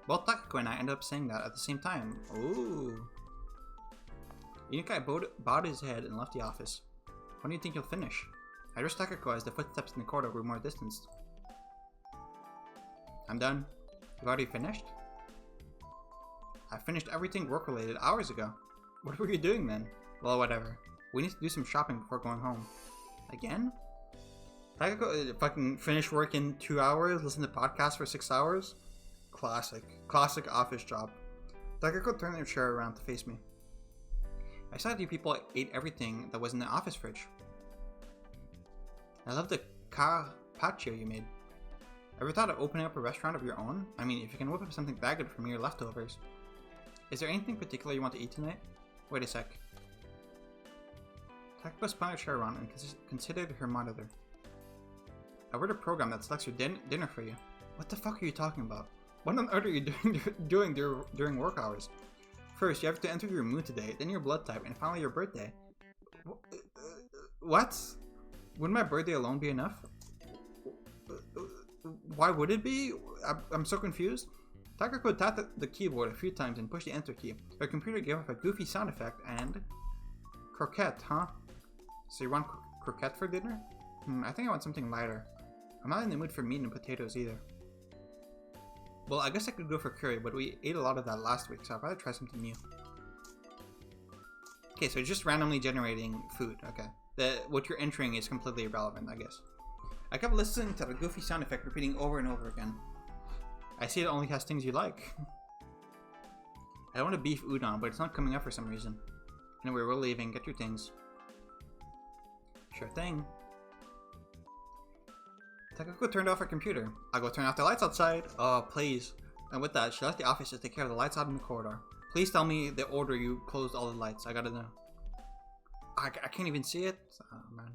Both Takako and I ended up saying that at the same time. Ooh. Inukai bowed his head and left the office. When do you think you'll finish? I addressed Takako as the footsteps in the corridor grew more distanced. I'm done. You've already finished? I finished everything work-related hours ago. What were you doing then? Well, whatever. We need to do some shopping before going home. Again? Takako fucking finished work in 2 hours, listen to podcasts for 6 hours? Classic. Classic office job. Takako turned her chair around to face me. I saw that you people ate everything that was in the office fridge. I love the carpaccio you made. Ever thought of opening up a restaurant of your own? I mean, if you can whip up something that good from your leftovers. Is there anything particular you want to eat tonight? Wait a sec. Takako spun her chair around and considered her monitor. I wrote a program that selects your dinner for you. What the fuck are you talking about? What on earth are you doing during work hours? First, you have to enter your mood today, then your blood type, and finally your birthday. What? Wouldn't my birthday alone be enough? Why would it be? I'm so confused. Takako tapped the keyboard a few times and pushed the enter key. Her computer gave off a goofy sound effect and... Croquette, huh? So you want croquette for dinner? I think I want something lighter. I'm not in the mood for meat and potatoes either. Well, I guess I could go for curry, but we ate a lot of that last week, so I'd rather try something new. Okay, so it's just randomly generating food. Okay. What you're entering is completely irrelevant, I guess. I kept listening to the goofy sound effect repeating over and over again. I see it only has things you like. I want a beef udon, but it's not coming up for some reason. Anyway, we're leaving. Get your things. Sure thing. Takako turned off her computer. I'll go turn off the lights outside. Oh, please. And with that, she left the office to take care of the lights out in the corridor. Please tell me the order you closed all the lights. I gotta know. I can't even see it. Oh, man.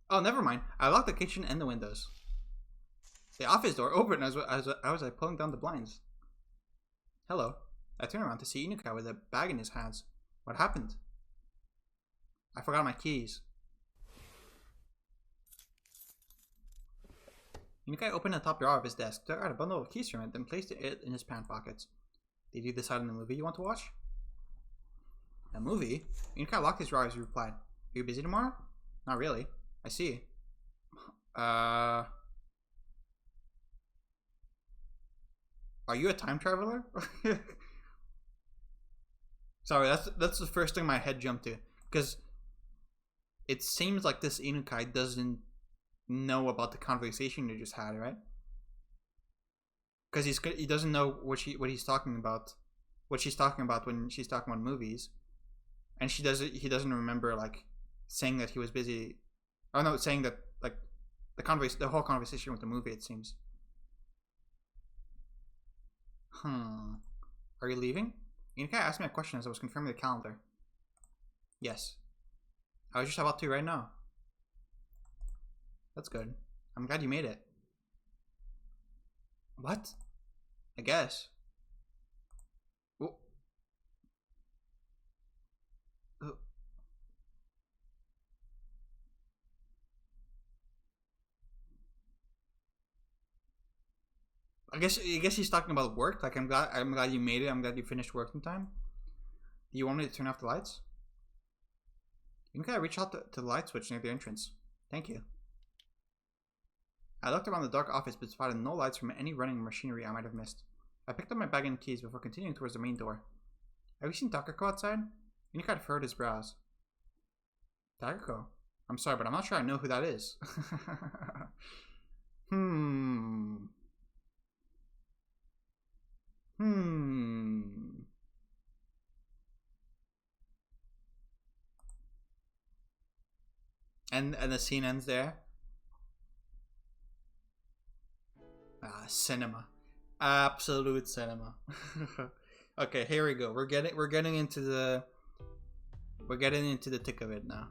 Oh, never mind. I locked the kitchen and the windows. The office door opened as I was pulling down the blinds. Hello. I turned around to see Inukai with a bag in his hands. What happened? I forgot my keys. Inukai opened the top drawer of his desk, took out a bundle of keys from it, then placed it in his pant pockets. Did you decide on the movie you want to watch? A movie? Inukai locked his drawer as he replied. Are you busy tomorrow? Not really. I see. Are you a time traveler? Sorry, that's the first thing my head jumped to. Because it seems like this Inukai doesn't know about the conversation you just had, right? Because he doesn't know what he's talking about. what she's talking about when she's talking about movies, and he doesn't remember like saying that he was busy, or no, saying that like the whole conversation with the movie. It seems. Are you leaving? You can ask me a question as I was confirming the calendar. Yes. I was just about to right now. That's good. I'm glad you made it. What? I guess. Oh. Oh. I guess he's talking about work. Like I'm glad you made it. I'm glad you finished work in time. Do you want me to turn off the lights? You can reach out to the light switch near the entrance. Thank you. I looked around the dark office but spotted no lights from any running machinery I might have missed. I picked up my bag and keys before continuing towards the main door. Have you seen Takako outside? Yunika furrowed his brows. Takako? I'm sorry, but I'm not sure I know who that is. And the scene ends there. Cinema. Absolute cinema. Okay, here we go. We're getting into the thick of it now.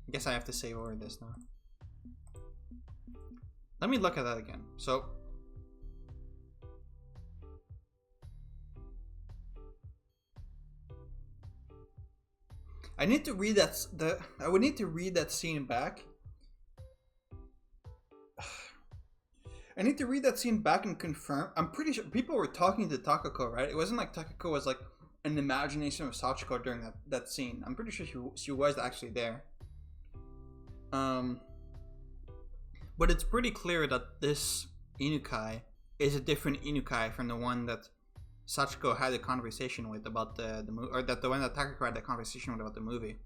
I guess I have to save over this now. Let me look at that again. So I need to read I would need to read that scene back. I need to read that scene back and confirm. I'm pretty sure people were talking to Takako, right? It wasn't like Takako was like an imagination of Sachiko during that scene. I'm pretty sure she was actually there. But it's pretty clear that this Inukai is a different Inukai from the one that Sachiko had a conversation with about the movie, or that the one that Takako had a conversation with about the movie,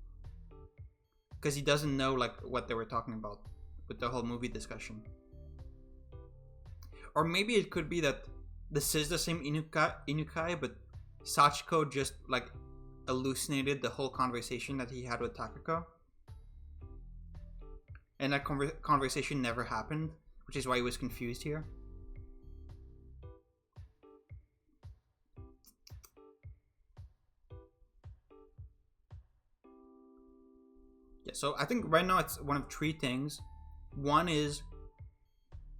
because he doesn't know like what they were talking about with the whole movie discussion. Or maybe it could be that this is the same Inukai, but Sachiko just like hallucinated the whole conversation that he had with Takako, and that conversation never happened, which is why he was confused here. Yeah, so I think right now it's one of three things. One is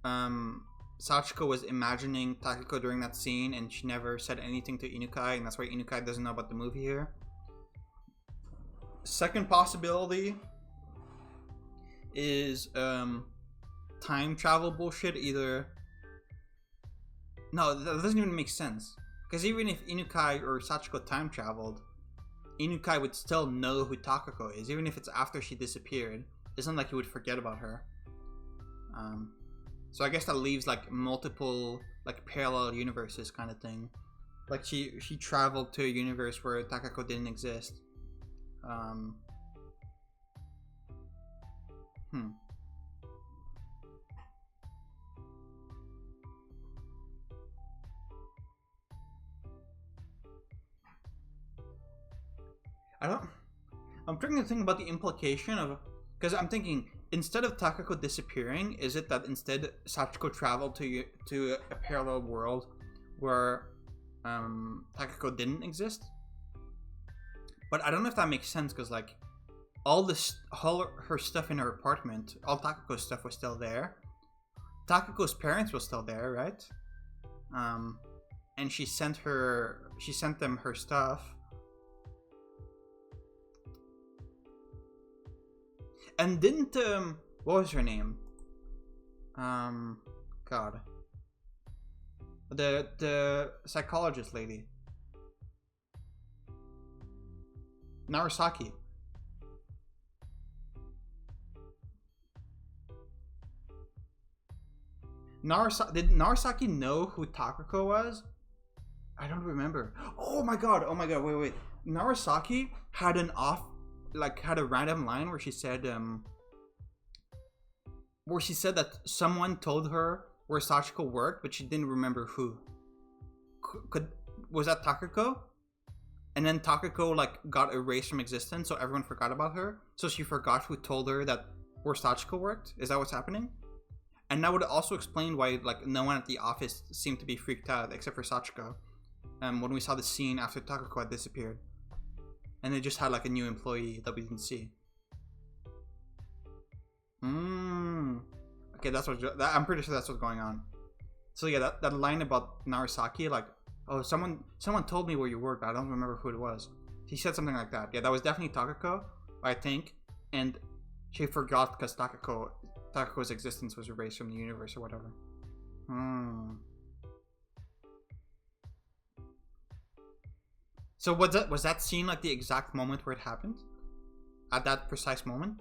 Sachiko was imagining Takako during that scene and she never said anything to Inukai, and that's why Inukai doesn't know about the movie here. Second possibility is time travel bullshit. Either no, that doesn't even make sense, because even if Inukai or Sachiko time traveled, Inukai would still know who Takako is, even if it's after she disappeared. It's not like he would forget about her. So I guess that leaves like multiple like parallel universes kind of thing. Like she traveled to a universe where Takako didn't exist. I'm trying to think about the implication of, because I'm thinking, instead of Takako disappearing, is it that instead Sachiko traveled to a parallel world where Takako didn't exist? But I don't know if that makes sense, because like all her stuff in her apartment, all Takako's stuff was still there. Takako's parents were still there, right? And she sent them her stuff. And didn't what was her name? God. The psychologist lady. Narasaki. Did Narasaki know who Takako was? I don't remember. Oh my god, wait. Narasaki had a random line where she said, where she said that someone told her where Sachiko worked, but she didn't remember who. Was that Takako? And then Takako like got erased from existence, so everyone forgot about her. So she forgot who told her that where Sachiko worked. Is that what's happening? And that would also explain why like no one at the office seemed to be freaked out except for Sachiko. When we saw the scene after Takako had disappeared, and they just had like a new employee that we didn't see. Okay, that's what I'm pretty sure that's what's going on. So yeah, that line about Narasaki, like, oh, someone told me where you work, but I don't remember who it was. He said something like that. Yeah, that was definitely Takako, I think, and she forgot because Takako's existence was erased from the universe or whatever. So was that scene like the exact moment where it happened? At that precise moment?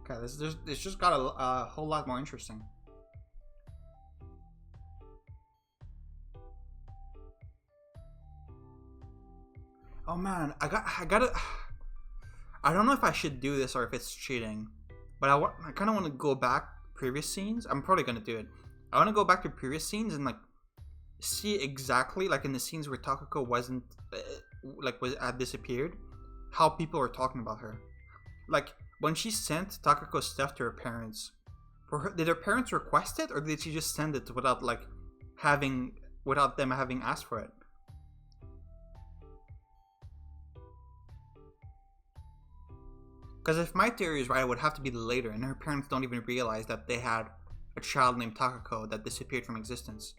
Okay, this just got a whole lot more interesting. Oh man, I gotta. I don't know if I should do this or if it's cheating, but I kind of want to go back previous scenes. I'm probably gonna do it. I want to go back to previous scenes and like see exactly like in the scenes where Takako wasn't had disappeared, how people are talking about her. Like when she sent Takako's stuff to her parents, did her parents request it or did she just send it without them having asked for it? Because if my theory is right, it would have to be later, and her parents don't even realize that they had a child named Takako that disappeared from existence.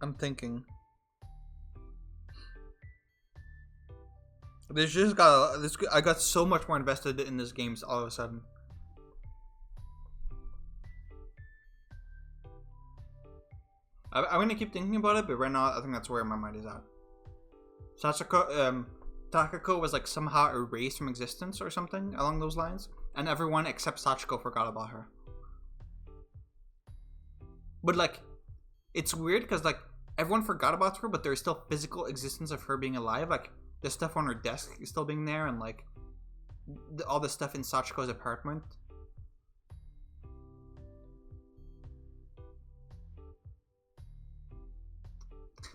I'm thinking. I got so much more invested in this game all of a sudden. I'm gonna keep thinking about it, but right now I think that's where my mind is at. Takako was like somehow erased from existence or something along those lines, and everyone except Sachiko forgot about her. But like, it's weird because like everyone forgot about her, but there's still physical existence of her being alive. Like the stuff on her desk is still being there, and like all the stuff in Sachiko's apartment.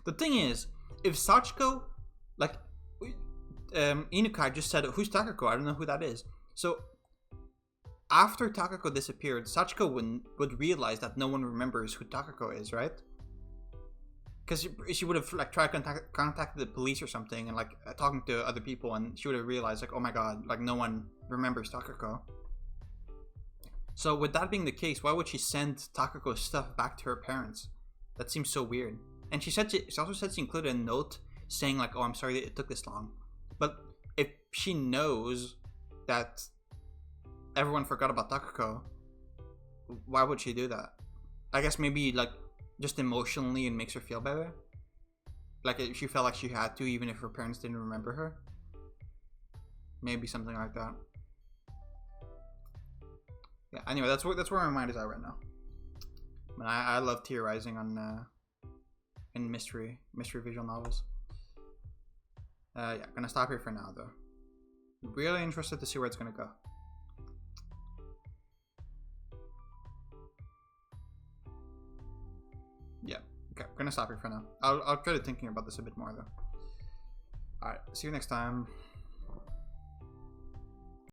The thing is, if Sachiko, like, Inukai just said, who's Takako? I don't know who that is. So, after Takako disappeared, Sachiko would realize that no one remembers who Takako is, right? Because she would have, like, tried to contact the police or something and, like, talking to other people, and she would have realized, like, oh my god, like, no one remembers Takako. So, with that being the case, why would she send Takako's stuff back to her parents? That seems so weird. And she also said she included a note saying like, oh, I'm sorry that it took this long. But if she knows that everyone forgot about Takako, why would she do that? I guess maybe like just emotionally it makes her feel better. Like if she felt like she had to, even if her parents didn't remember her. Maybe something like that. Yeah, anyway, that's where my mind is at right now. I love theorizing on in mystery visual novels. Yeah, gonna stop here for now though. Really interested to see where it's gonna go. Yeah, okay, gonna stop here for now. I'll try to thinking about this a bit more though. Alright, see you next time.